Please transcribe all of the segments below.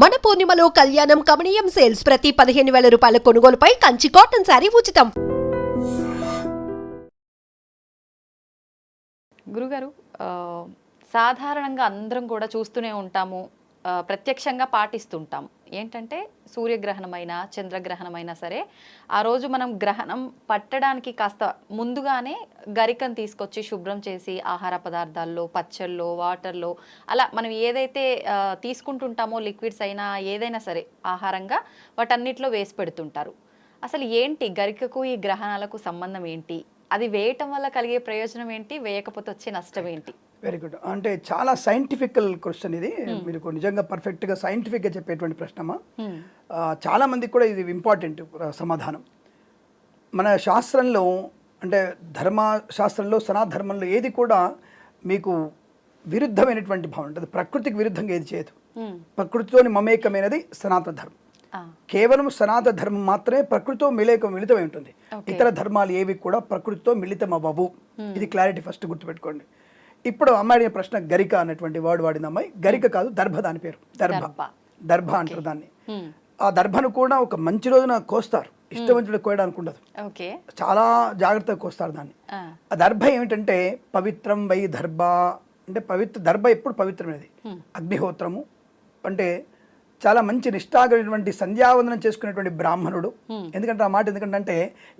మన పూర్ణిమలో కళ్యాణం కమనీయం సేల్స్ ప్రతి 15,000 రూపాయల కొనుగోలుపై కంచి కాటన్ శారీ ఉచితం. గురుగారు, సాధారణంగా అందరం కూడా చూస్తూనే ఉంటాము, ప్రత్యక్షంగా పాటిస్తుంటాం. ఏంటంటే సూర్యగ్రహణమైనా చంద్రగ్రహణమైనా సరే ఆ రోజు మనం గ్రహణం పట్టడానికి కాస్త ముందుగానే గరికను తీసుకొచ్చి శుభ్రం చేసి ఆహార పదార్థాల్లో, పచ్చళ్ళలో, వాటర్లో అలా మనం ఏదైతే తీసుకుంటుంటామో లిక్విడ్స్ అయినా ఏదైనా సరే ఆహారంగా వాటన్నిటిలో వేసి పెడుతుంటారు. అసలు ఏంటి గరికకు ఈ గ్రహణాలకు సంబంధం ఏంటి? అది వేయటం వల్ల కలిగే ప్రయోజనం ఏంటి? వేయకపోతే వచ్చే నష్టం ఏంటి? Very good. అంటే చాలా సైంటిఫికల్ క్వశ్చన్ ఇది. మీరు నిజంగా పర్ఫెక్ట్గా సైంటిఫిక్గా చెప్పేటువంటి ప్రశ్నమా. చాలా మందికి కూడా ఇది ఇంపార్టెంట్ సమాధానం. మన శాస్త్రంలో అంటే ధర్మశాస్త్రంలో సనాధర్మంలో ఏది కూడా మీకు విరుద్ధమైనటువంటి భావం ఉంటుంది. ప్రకృతికి విరుద్ధంగా ఏది చేయదు. ప్రకృతితోని మమేకమైనది సనాతన ధర్మం. కేవలం సనాతన ధర్మం మాత్రమే ప్రకృతితో మిళితమై ఉంటుంది. ఇతర ధర్మాలు ఏవి కూడా ప్రకృతితో మిళితం అవ్వవు. ఇది క్లారిటీ ఫస్ట్ గుర్తుపెట్టుకోండి. ఇప్పుడు అమ్మాయి అడిగిన ప్రశ్న గరిక అన్నటువంటి వర్డ్ వాడింది అమ్మాయి. గరిక కాదు, దర్భ దాని పేరు. దర్భ అంటారు దాన్ని. ఆ దర్భను కూడా ఒక మంచి రోజున కోస్తారు. ఇష్టవంతుడు కోయడానికి ఉండదు, చాలా జాగ్రత్తగా కోస్తారు దాన్ని. ఆ దర్భ ఏమిటంటే పవిత్రం వై దర్భ అంటే దర్భ ఎప్పుడు పవిత్రమైనది. అగ్నిహోత్రము అంటే చాలా మంచి నిష్ఠాగటువంటి సంధ్యావందనం చేసుకునేటువంటి బ్రాహ్మణుడు. ఎందుకంటే ఆ మాట ఎందుకంటే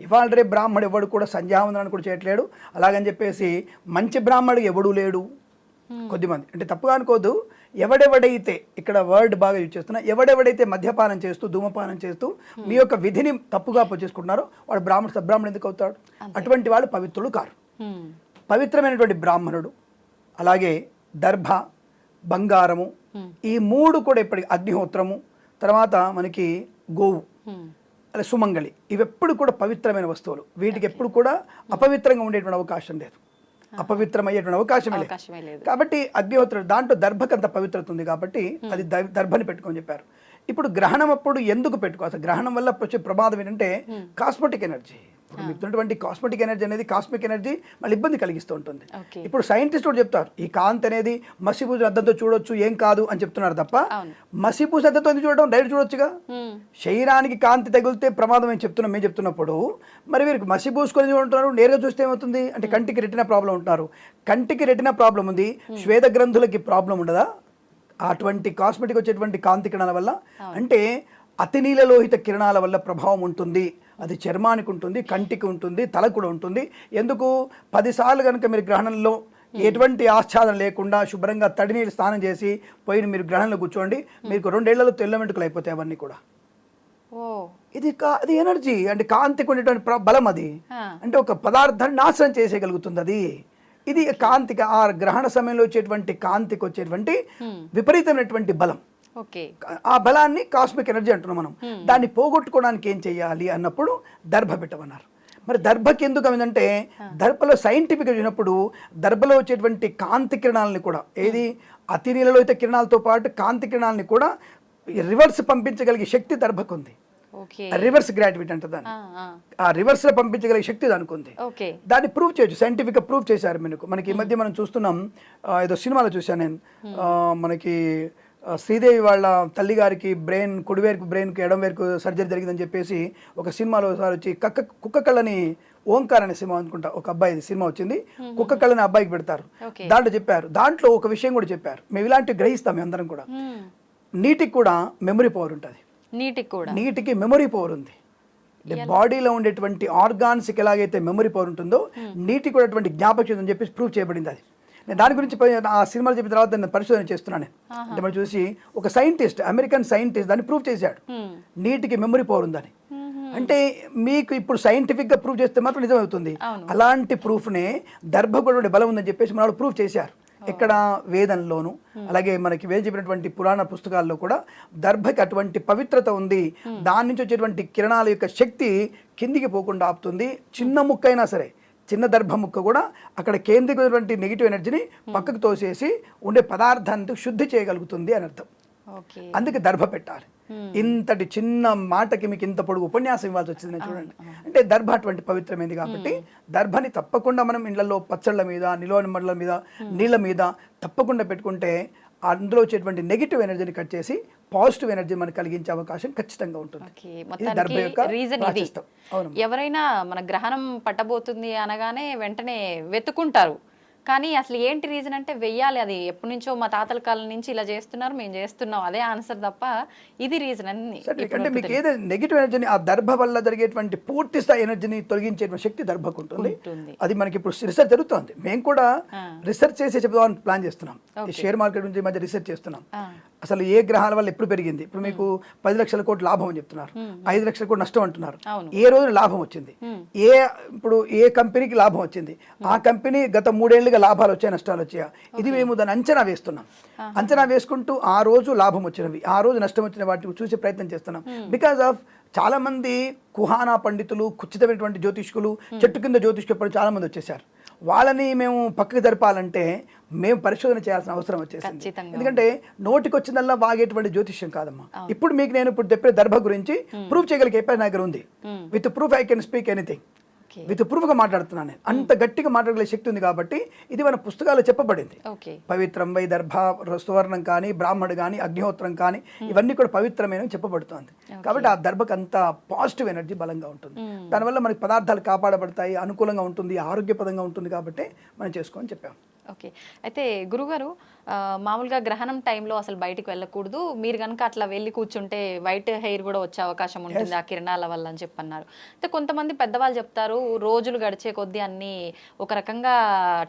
ఇవాళ రేపు బ్రాహ్మణుడు ఎవడు కూడా సంధ్యావందనాన్ని కూడా చేయట్లేడు. అలాగని చెప్పేసి మంచి బ్రాహ్మణుడు ఎవడూ లేడు. కొద్దిమంది అంటే తప్పుగా అనుకోదు. ఎవడెవడైతే ఇక్కడ వర్డ్ బాగా యూజ్ చేస్తున్నా, ఎవడెవడైతే మద్యపానం చేస్తూ ధూమపానం చేస్తూ మీ యొక్క విధిని తప్పుగా చేసుకుంటున్నారో వాడు సద్బ్రాహ్మణుడు ఎందుకు అవుతాడు? అటువంటి వాళ్ళు పవిత్రులు కారు. పవిత్రమైనటువంటి బ్రాహ్మణుడు, అలాగే దర్భ, బంగారము, ఈ మూడు కూడా ఇప్పటికి అగ్నిహోత్రము, తర్వాత మనకి గోవు, అలా సుమంగళి, ఇవెప్పుడు కూడా పవిత్రమైన వస్తువులు. వీటికి ఎప్పుడు కూడా అపవిత్రంగా ఉండేటువంటి అవకాశం లేదు, అపవిత్రమయ్యేటువంటి అవకాశమే లేదు. కాబట్టి అగ్నిహోత్రం దాంట్లో దర్భకంత పవిత్రత ఉంది కాబట్టి అది దర్భని పెట్టుకొని చెప్పారు. ఇప్పుడు గ్రహణం అప్పుడు ఎందుకు పెట్టుకోవాలి? అసలు గ్రహణం వల్ల వచ్చే ప్రమాదం ఏంటంటే కాస్మెటిక్ ఎనర్జీ. ఇప్పుడు మిగిలినటువంటి కాస్మెటిక్ ఎనర్జీ అనేది కాస్మిక్ ఎనర్జీ మళ్ళీ ఇబ్బంది కలిగిస్తూ ఉంటుంది. ఇప్పుడు సైంటిస్ట్ కూడా చెప్తారు ఈ కాంతి అనేది మసిపూసి అద్దంతో చూడొచ్చు, ఏం కాదు అని చెప్తున్నారు తప్ప మసిపూసి అద్దంతో చూడడం డైరెక్ట్ చూడొచ్చుగా. శరీరానికి కాంతి తగిలితే ప్రమాదం అని చెప్తున్నాం మేము చెప్తున్నప్పుడు, మరి వీరికి మసిపూసుకొని చూడంటున్నారు, నేరుగా చూస్తే ఏమవుతుంది అంటే కంటికి రెటినా ప్రాబ్లం ఉంటున్నారు. కంటికి రెటినా ప్రాబ్లం ఉంది, శ్వేత గ్రంథులకి ప్రాబ్లం ఉండదా? అటువంటి కాస్మెటిక్ వచ్చేటువంటి కాంతి కిరణాల వల్ల, అంటే అతి నీలలోహిత కిరణాల వల్ల ప్రభావం ఉంటుంది. అది చర్మానికి ఉంటుంది, కంటికి ఉంటుంది, తలకు కూడా ఉంటుంది. ఎందుకు 10 సార్లు కనుక మీరు గ్రహణంలో ఎటువంటి ఆచ్ఛాదన లేకుండా శుభ్రంగా తడి నీళ్ళు స్నానం చేసి పోయి మీరు గ్రహణంలో కూర్చోండి, మీకు 2 ఏళ్లలో తెల్ల వెంట్రుకలు అయిపోతాయి అవన్నీ కూడా. అది ఎనర్జీ అంటే కాంతికి ఉండేటువంటి బలం. అది అంటే ఒక పదార్థాన్ని నాశనం చేసేయగలుగుతుంది అది. ఇది కాంతికి ఆ గ్రహణ సమయంలో వచ్చేటువంటి కాంతికి వచ్చేటువంటి విపరీతమైనటువంటి బలం. ఆ బలాన్ని కాస్మిక్ ఎనర్జీ అంటున్నాం మనం. దాన్ని పోగొట్టుకోవడానికి ఏం చెయ్యాలి అన్నప్పుడు దర్భ పెట్టమన్నారు. మరి దర్భకి ఎందుకు అయిందంటే దర్భలో సైంటిఫిక్గా చూసినప్పుడు దర్భలో వచ్చేటువంటి కాంతి కిరణాలని కూడా, ఏది అతి నీలలోహిత కిరణాలతో పాటు కాంతి కిరణాలని కూడా రివర్స్ పంపించగలిగే శక్తి దర్భకు ఉంది. రివర్స్ గ్రాటివిటీ అంటే దాన్ని ఆ రివర్స్ లో పంపించగలిగే శక్తి దానికి ఉంది. దాన్ని ప్రూవ్ చేయొచ్చు, సైంటిఫిక్ గా ప్రూవ్ చేశారు. మనకి ఈ మధ్య మనం చూస్తున్నాం, ఏదో సినిమాలో చూశాను నేను, మనకి శ్రీదేవి వాళ్ళ తల్లి గారికి బ్రెయిన్, కుడివేరుకు బ్రెయిన్కి ఎడమవేరుకు సర్జరీ జరిగిందని చెప్పేసి ఒక సినిమాలో ఒకసారి వచ్చి కుక్క కళ్ళని, ఓంకార్ అనే సినిమా అనుకుంటా, ఒక అబ్బాయి సినిమా వచ్చింది, కుక్క కళ్ళని అబ్బాయికి పెడతారు. దాంట్లో చెప్పారు, దాంట్లో ఒక విషయం కూడా చెప్పారు, మేము ఇలాంటివి గ్రహిస్తాం మేము అందరం కూడా. నీటికి కూడా మెమరీ పవర్ ఉంటుంది. నీటికి మెమరీ పవర్ ఉంది. బాడీలో ఉండేటువంటి ఆర్గాన్స్కి ఎలాగైతే మెమరీ పవర్ ఉంటుందో నీటికి కూడా అటువంటి జ్ఞాపకం అని చెప్పేసి ప్రూవ్ చేయబడింది. అది నేను దాని గురించి ఆ సినిమాలు చెప్పిన తర్వాత నేను పరిశోధన చేస్తున్నాను. అంటే మనం చూసి ఒక సైంటిస్ట్, అమెరికన్ సైంటిస్ట్ దాన్ని ప్రూవ్ చేశాడు, నీటికి మెమరీ పవర్ ఉందని. అంటే మీకు ఇప్పుడు సైంటిఫిక్గా ప్రూవ్ చేస్తే మాత్రం నిజమవుతుంది. అలాంటి ప్రూఫ్నే దర్భ కూడా బలం ఉందని చెప్పేసి మన వాళ్ళు ప్రూవ్ చేశారు. ఇక్కడ వేదంలోను, అలాగే మనకి వేద చెప్పినటువంటి పురాణ పుస్తకాల్లో కూడా దర్భకి అటువంటి పవిత్రత ఉంది. దాని నుంచి వచ్చేటువంటి కిరణాల యొక్క శక్తి కిందికి పోకుండా ఆపుతుంది. చిన్న ముక్క అయినా సరే, చిన్న దర్భ ముక్క కూడా అక్కడ కేంద్రీకృతమైనటువంటి నెగిటివ్ ఎనర్జీని పక్కకు తోసేసి ఉండే పదార్థాన్ని శుద్ధి చేయగలుగుతుంది అని అర్థం. అందుకే దర్భ పెట్టాలి. ఇంతటి చిన్న మాటకి మీకు ఇంత పొడుగు ఉపన్యాసం ఇవ్వాల్సి వచ్చింది చూడండి. అంటే దర్భ అటువంటి పవిత్రమైంది కాబట్టి దర్భని తప్పకుండా మనం ఇళ్లలో పచ్చళ్ళ మీద, నిలువ మీద, నీళ్ళ మీద తప్పకుండా పెట్టుకుంటే అందులో వచ్చేటువంటి నెగిటివ్ ఎనర్జీని కట్ చేసి పాజిటివ్ ఎనర్జీ మనకు కలిగించే అవకాశం ఖచ్చితంగా ఉంటుంది. ఓకే, ఇది దర్భ యొక్క మొత్తానికి రీజన్ ఇది. ప్రాశస్త్యం. అవును. ఎవరైనా మన గ్రహణం పట్టబోతుంది అనగానే వెంటనే వెతుకుంటారు, కానీ అసలు ఏంటి రీజన్ అంటే వెయ్యాలి, అది ఎప్పటి నుంచో మా తాతల కాలం నుంచి ఇలా చేస్తున్నారు, మేము చేస్తున్నాం, అదే ఆన్సర్ తప్ప ఇది రీజన్ అని అంటే మీకు ఏదైతే నెగిటివ్ ఎనర్జీని ఆ దర్భ వల్ల జరిగేటువంటి పూర్తి స్థాయి ఎనర్జీని తొలగించేటువంటి శక్తి దర్భకు ఉంటుంది. అది మనకి ఇప్పుడు రీసెర్చ్ జరుగుతుంది. మేము కూడా రీసెర్చ్ చేసి చెప్దామని ప్లాన్ చేస్తున్నాం. ఈ షేర్ మార్కెట్ గురించి మధ్య రీసెర్చ్ చేస్తున్నాం. అసలు ఏ గ్రహాల వల్ల ఎప్పుడు పెరిగింది. ఇప్పుడు మీకు 10 లక్షల కోట్ల లాభం అని చెప్తున్నారు, 5 లక్షల కోట్ల నష్టం అంటున్నారు. ఏ రోజు లాభం వచ్చింది, ఇప్పుడు ఏ కంపెనీకి లాభం వచ్చింది, ఆ కంపెనీ గత 3 ఏళ్ళుగా లాభాలు వచ్చాయి నష్టాలు వచ్చాయా, ఇది మేము దాన్ని అంచనా వేస్తున్నాం. అంచనా వేసుకుంటూ ఆ రోజు లాభం వచ్చినవి, ఆ రోజు నష్టం వచ్చిన వాటిని చూసే ప్రయత్నం చేస్తున్నాం. బికాస్ ఆఫ్ చాలా మంది కుహానా పండితులు, కుచితమైనటువంటి జ్యోతిష్కులు, చెట్టు కింద జ్యోతిష్కులు చాలా మంది వచ్చేసారు. వాళ్ళని మేము పక్కకి జరపాలంటే మేము పరిశోధన చేయాల్సిన అవసరం వచ్చేసింది. ఎందుకంటే నోటికి వచ్చిందల్లా వాగేటువంటి జ్యోతిష్యం కాదమ్మా. ఇప్పుడు మీకు నేను ఇప్పుడు చెప్పే దర్భ గురించి ప్రూఫ్ చేయగలిగే కెపాసిటీ నా దగ్గర ఉంది. With proof I can speak anything. With ప్రూఫ్గా మాట్లాడుతున్నాను నేను. అంత గట్టిగా మాట్లాడగల శక్తి ఉంది కాబట్టి ఇది మన పుస్తకాల్లో చెప్పబడింది. పవిత్రం వై దర్భ సువర్ణం కానీ, బ్రాహ్మణుడు కానీ, అగ్నిహోత్రం కానీ ఇవన్నీ కూడా పవిత్రమైన చెప్పబడుతుంది. కాబట్టి ఆ దర్భకు అంత పాజిటివ్ ఎనర్జీ బలంగా ఉంటుంది. దానివల్ల మనకి పదార్థాలు కాపాడబడతాయి, అనుకూలంగా ఉంటుంది, ఆరోగ్యపదంగా ఉంటుంది. కాబట్టి మనం చేసుకోని చెప్పాము. ఓకే, అయితే గురుగారు మామూలుగా గ్రహణం టైంలో అసలు బయటికి వెళ్ళకూడదు, మీరు కనుక అట్లా వెళ్ళి కూర్చుంటే వైట్ హెయిర్ కూడా వచ్చే అవకాశం ఉంటుంది ఆ కిరణాల వల్ల అని చెప్పన్నారు. అయితే కొంతమంది పెద్దవాళ్ళు చెప్తారు రోజులు గడిచే కొద్దీ అన్ని ఒక రకంగా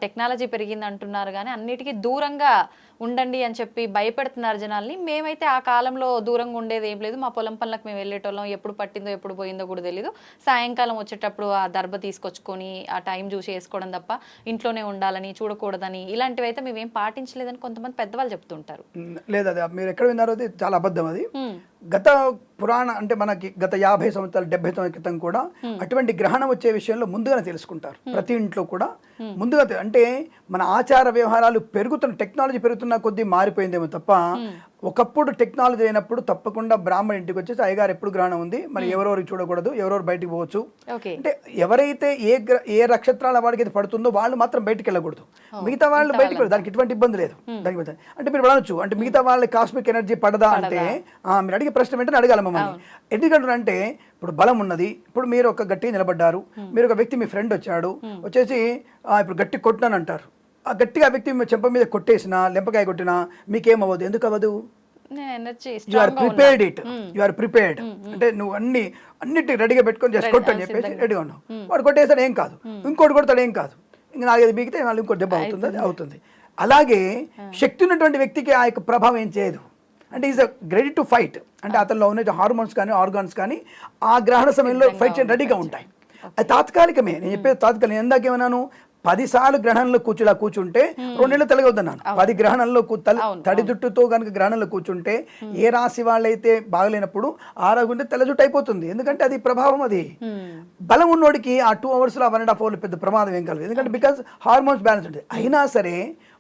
టెక్నాలజీ పెరిగింది అంటున్నారు, కానీ అన్నిటికీ దూరంగా ఉండండి అని చెప్పి భయపెడుతున్నారు జనాల్ని. మేమైతే ఆ కాలంలో దూరంగా ఉండేది ఏం లేదు, మా పొలం పనులకు మేము వెళ్ళేటోళ్ళం, ఎప్పుడు పట్టిందో ఎప్పుడు పోయిందో కూడా తెలీదు, సాయంకాలం వచ్చేటప్పుడు ఆ దర్భ తీసుకొచ్చుకొని ఆ టైం చూసి వేసుకోవడం తప్ప ఇంట్లోనే ఉండాలని, చూడకూడదని, ఇలాంటివి అయితే మేమేం పాటించలేదని కొంతమంది పెద్దవాళ్ళు చెప్తుంటారు. లేదు, అది మీరు ఎక్కడ విన్నారో అది చాలా అబద్ధం. అది గత పురాణ అంటే మనకి గత 50 సంవత్సరాలు 70 సంవత్సరాల క్రితం కూడా అటువంటి గ్రహణం వచ్చే విషయంలో ముందుగానే తెలుసుకుంటారు. ప్రతి ఇంట్లో కూడా ముందుగా అంటే మన ఆచార వ్యవహారాలు పెరుగుతున్న, టెక్నాలజీ పెరుగుతున్న కొద్దీ మారిపోయిందేమో తప్ప ఒకప్పుడు టెక్నాలజీ అయినప్పుడు తప్పకుండా బ్రాహ్మణ ఇంటికి వచ్చేసి అయ్యగారు ఎప్పుడు గ్రహణం ఉంది, మరి ఎవరెవరికి చూడకూడదు, ఎవరెవరు బయటికి పోవచ్చు అంటే ఎవరైతే ఏ నక్షత్రాల వాడికి అయితే పడుతుందో వాళ్ళు మాత్రం బయటికి వెళ్ళకూడదు, మిగతా వాళ్ళు బయటకు వెళ్ళదు. దానికి ఎటువంటి ఇబ్బంది లేదు. దానికి అంటే మీరు అనొచ్చు అంటే మిగతా వాళ్ళ కాస్మిక్ ఎనర్జీ పడదా అంటే మీరు అడిగే ప్రశ్న వెంటనే అడగాలి మమ్మల్ని. ఎందుకంటే ఇప్పుడు బలం ఉన్నది. ఇప్పుడు మీరు ఒక గట్టిగా నిలబడ్డారు, మీరు ఒక వ్యక్తి మీ ఫ్రెండ్ వచ్చాడు, వచ్చేసి ఇప్పుడు గట్టి కొట్టినాను అంటారు. ఆ గట్టిగా ఆ వ్యక్తి చెంప మీద కొట్టేసినా, లెంపకాయ కొట్టినా మీకేమవ్వదు. ఎందుకు అవ్వదు? You are prepared. You are prepared అంటే నువ్వు అన్నిటి రెడీగా పెట్టుకొని జస్ట్ కొట్టు అని చెప్పేసి రెడీగా ఉన్నావు. వాడు కొట్టేస్తాడు ఏం కాదు, ఇంకోటి కొడతాడు ఏం కాదు, ఇంకా 4-5 బీగితే వాళ్ళు ఇంకోటి దెబ్బ అవుతుంది, అది అవుతుంది. అలాగే శక్తి ఉన్నటువంటి వ్యక్తికి ఆ యొక్క ప్రభావం ఏం చేయదు. అంటే ఈజ్ రెడీ టు ఫైట్. అంటే అతనిలో ఉన్న హార్మోన్స్ కానీ ఆర్గాన్స్ కానీ ఆ గ్రహణ సమయంలో ఫైట్ చేయడం రెడీగా ఉంటాయి. అది తాత్కాలికమే. నేను చెప్పేది తాత్కాలికం. నేను ఎందాకేమన్నాను, 10 సార్లు గ్రహణంలో కూర్చుంటే 2 నెలలు తెలగొద్దన్నాను. 10 గ్రహణంలో తడి జుట్టుతో కనుక గ్రహణంలో కూర్చుంటే ఏ రాశి వాళ్ళైతే బాగలేనప్పుడు ఆరోగ్యం తెల్ల జుట్టు అయిపోతుంది. ఎందుకంటే అది ప్రభావం. అది బలం ఉన్నోడికి ఆ 2 అవర్స్లో 1.5 అవర్లు పెద్ద ప్రమాదం ఏం కలదు. ఎందుకంటే బికాస్ హార్మోన్స్ బ్యాలెన్స్ ఉంటుంది. అయినా సరే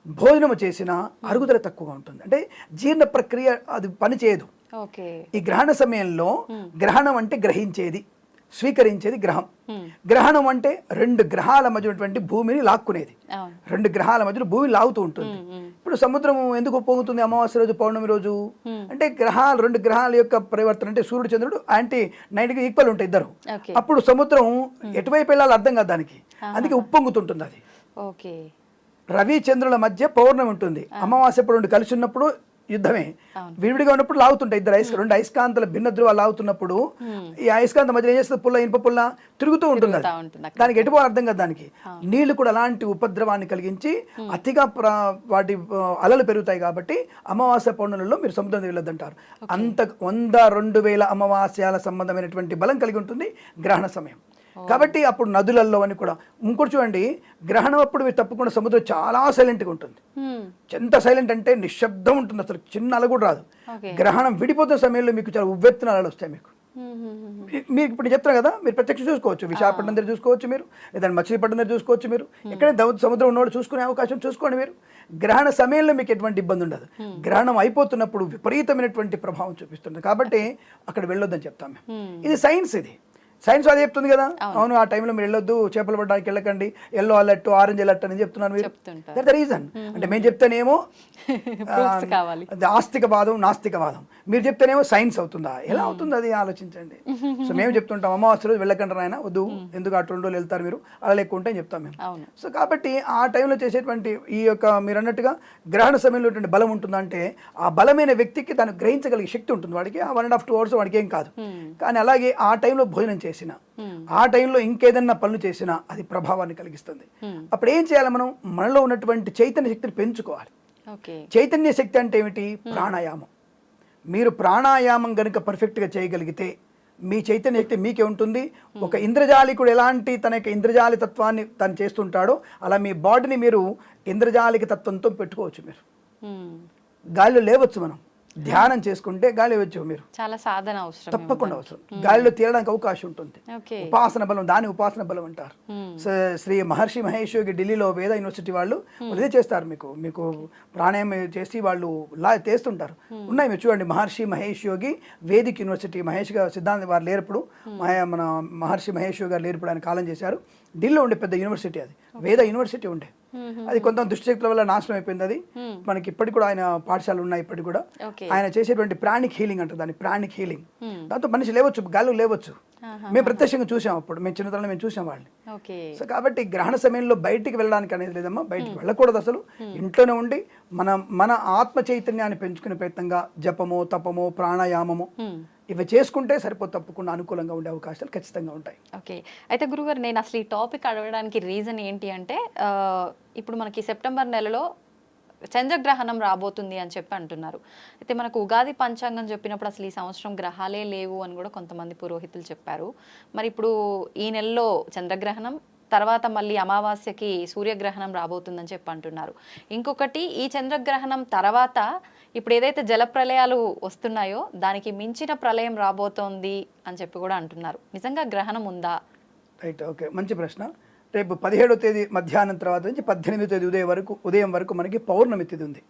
భోజనం చేసిన అరుగుదల తక్కువగా ఉంటుంది. అంటే జీర్ణ ప్రక్రియ అది పనిచేయదు. ఈ గ్రహణ సమయంలో గ్రహణం అంటే గ్రహించేది, స్వీకరించేది గ్రహం. గ్రహణం అంటే 2 గ్రహాల మధ్య ఉన్నటువంటి భూమిని లాక్కునేది. 2 గ్రహాల మధ్యలో భూమిని లాగుతూ ఉంటుంది. ఇప్పుడు సముద్రం ఎందుకు పొంగుతుంది అమావాస్య రోజు, పౌర్ణమి రోజు అంటే 2 గ్రహాల యొక్క పరివర్తన. అంటే సూర్యుడు చంద్రుడు 90 ఈక్వల్ ఉంటాయి ఇద్దరు. అప్పుడు సముద్రం ఎటువైపు వెళ్ళాలో అర్థం కాదు దానికి, అందుకే ఉప్పొంగుతుంటుంది. అది రవి చంద్రుల మధ్య పౌర్ణమి ఉంటుంది. అమావాస్య ఎప్పుడు 2 కలిసి ఉన్నప్పుడు యుద్ధమే. విడివిడిగా ఉన్నప్పుడు లాగుతుంటాయి 2 అయస్కాంతాల భిన్న ధ్రువాలు లాగుతున్నప్పుడు ఈ అయస్కాంత మధ్య ఏం చేస్తుంది, పుల్ల ఇనుప పుల్ల తిరుగుతూ ఉంటుంది. దానికి ఎటుపోవాలి అర్థం కదా. దానికి నీళ్లు కూడా అలాంటి ఉపద్రవాన్ని కలిగించి అతిగా వాటి అలలు పెరుగుతాయి. కాబట్టి అమావాస్య పౌర్ణములలో మీరు సముద్రం వెళ్ళొద్దంటారు. అంత 100-2,000 అమావాస్యాల సంబంధమైనటువంటి బలం కలిగి ఉంటుంది గ్రహణ సమయం. కాబట్టి అప్పుడు నదులలో అని కూడా ఇంకోటి చూడండి, గ్రహణం అప్పుడు మీరు తప్పకుండా సముద్రం చాలా సైలెంట్గా ఉంటుంది. ఎంత సైలెంట్ అంటే నిశ్శబ్దం ఉంటుంది, అసలు చిన్న అల కూడా రాదు. గ్రహణం విడిపోతున్న సమయంలో మీకు చాలా ఉవ్వెత్తున అలలు వస్తాయి. మీకు ఇప్పుడు చెప్తాను కదా, మీరు ప్రత్యక్ష చూసుకోవచ్చు, విశాఖపట్నం దగ్గర చూసుకోవచ్చు, మీరు లేదంటే మచిలీపట్నం దగ్గర చూసుకోవచ్చు. మీరు ఎక్కడైనా సముద్రం ఉన్నవాడు చూసుకునే అవకాశం చూసుకోండి. మీరు గ్రహణ సమయంలో మీకు ఎటువంటి ఇబ్బంది ఉండదు. గ్రహణం అయిపోతున్నప్పుడు విపరీతమైనటువంటి ప్రభావం చూపిస్తుంది. కాబట్టి అక్కడ వెళ్ళొద్దని చెప్తాం మేము. ఇది సైన్స్. ఇది సైన్స్ అదే చెప్తుంది కదా, అవును ఆ టైంలో మీరు వెళ్ళొద్దు, చేపలు పట్టడానికి వెళ్ళకండి, ఎల్లో అలర్ట్, ఆరెంజ్ అలర్ట్ అని చెప్తున్నారు మీరు. That the reason. అంటే మేము చెప్తేనేమో కావాలి, ఆస్తికవాదం నాస్తికవాదం, మీరు చెప్తేనేమో సైన్స్ అవుతుందా? ఎలా అవుతుంది అది ఆలోచించండి. సో మేము చెప్తుంటాం అమావాస్య రోజు వెళ్ళకండి ఆయన, వద్దు, ఎందుకు అటు 2 రోజులు వెళ్తారు మీరు, అలా లేకుంటే అని చెప్తాం మేము. సో కాబట్టి ఆ టైంలో చేసేటువంటి ఈ యొక్క మీరు అన్నట్టుగా గ్రహణ సమయంలో బలం ఉంటుందంటే ఆ బలమైన వ్యక్తికి దాన్ని గ్రహించగలిగే శక్తి ఉంటుంది వాడికి. ఆ 1.5 to 2 hours వాడికి ఏం కాదు. కానీ అలాగే ఆ టైంలో భోజనం చేసిన, ఆ టైంలో ఇంకేదన్నా పనులు చేసినా అది ప్రభావాన్ని కలిగిస్తుంది. అప్పుడు ఏం చేయాలి మనం? మనలో ఉన్నటువంటి చైతన్య శక్తిని పెంచుకోవాలి. చైతన్య శక్తి అంటే ఏమిటి? ప్రాణాయామం. మీరు ప్రాణాయామం కనుక పర్ఫెక్ట్గా చేయగలిగితే మీ చైతన్య శక్తి మీకే ఉంటుంది. ఒక ఇంద్రజాలికుడు ఎలాంటి తన యొక్క ఇంద్రజాలి తత్వాన్ని తను చేస్తుంటాడో అలా మీ బాడీని మీరు ఇంద్రజాలిక తత్వంతో పెట్టుకోవచ్చు. మీరు గాలిలో లేవచ్చు, మనం ధ్యానం చేసుకుంటే గాలి వచ్చు, మీరు చాలా సాధన అవసరం, తప్పకుండా అవసరం. గాలిలో తేలడానికి అవకాశం ఉంటుంది. ఉపాసన బలం, దాని ఉపాసన బలం అంటారు. శ్రీ మహర్షి మహేష్ యోగి ఢిల్లీలో వేద యూనివర్సిటీ వాళ్ళు ఇదే చేస్తారు. మీకు ప్రాణాయామం చేసి వాళ్ళు చేస్తుంటారు. ఉన్నాయి మీరు చూడండి, మహర్షి మహేష్ యోగి వేదిక్ యూనివర్సిటీ, మహేష్ గారు సిద్ధాంత వారు లేనప్పుడు, మన మహర్షి మహేష్ యోగి గారు లేనప్పుడు ఆయన కాలం చేశారు. ఢిల్లీలో ఉండే పెద్ద యూనివర్సిటీ, అది వేద యూనివర్సిటీ ఉండే. అది కొంత దుష్టశక్తుల వల్ల నాశనం అయిపోయింది. అది మనకి ఇప్పటికి కూడా ఆయన పాఠశాలలు ఉన్నాయి. ఇప్పటికి కూడా ఆయన చేసేటువంటి ప్రాణిక్ హీలింగ్ అంటారు దాన్ని, ప్రాణిక్ హీలింగ్. దాంతో మనిషి లేవచ్చు, గాలు లేవచ్చు. మేము ప్రత్యక్షంగా చూసాం, అప్పుడు మేము చిన్నతనంలో మేము చూసాం వాళ్ళని. సో కాబట్టి గ్రహణ సమయంలో బయటికి వెళ్ళడానికి అనేది లేదమ్మా, బయటికి వెళ్ళకూడదు అసలు. ఇంట్లోనే ఉండి మన ఆత్మ చైతన్యాన్ని పెంచుకునే ప్రయత్నంగా జపము, తపము, ప్రాణాయామము ఇవి చేసుకుంటే సరిపోతే తప్పకుండా అనుకూలంగా ఉండే అవకాశాలు ఖచ్చితంగా ఉంటాయి. ఓకే, అయితే గురుగారు నేను అసలు ఈ టాపిక్ అడగడానికి రీజన్ ఏంటి అంటే, ఇప్పుడు మనకి సెప్టెంబర్ నెలలో చంద్రగ్రహణం రాబోతుంది అని చెప్పి అంటున్నారు. అయితే మనకు ఉగాది పంచాంగం చెప్పినప్పుడు అసలు ఈ సంవత్సరం గ్రహాలే లేవు అని కూడా కొంతమంది పురోహితులు చెప్పారు. మరి ఇప్పుడు ఈ నెలలో చంద్రగ్రహణం, తర్వాత మళ్ళీ అమావాస్యకి సూర్యగ్రహణం రాబోతుందని చెప్పి అంటున్నారు. ఇంకొకటి, ఈ చంద్రగ్రహణం తర్వాత ఇప్పుడు ఏదైతే జల ప్రళయాలు వస్తున్నాయో దానికి మించిన ప్రళయం రాబోతోంది అని చెప్పి కూడా అంటున్నారు. నిజంగా గ్రహణం ఉందా? రైట్, ఓకే, మంచి ప్రశ్న. రేపు 17వ తేదీ మధ్యాహ్నం తర్వాత నుంచి 18వ తేదీ ఉదయం వరకు మనకి పౌర్ణమి తిథి ఉంది.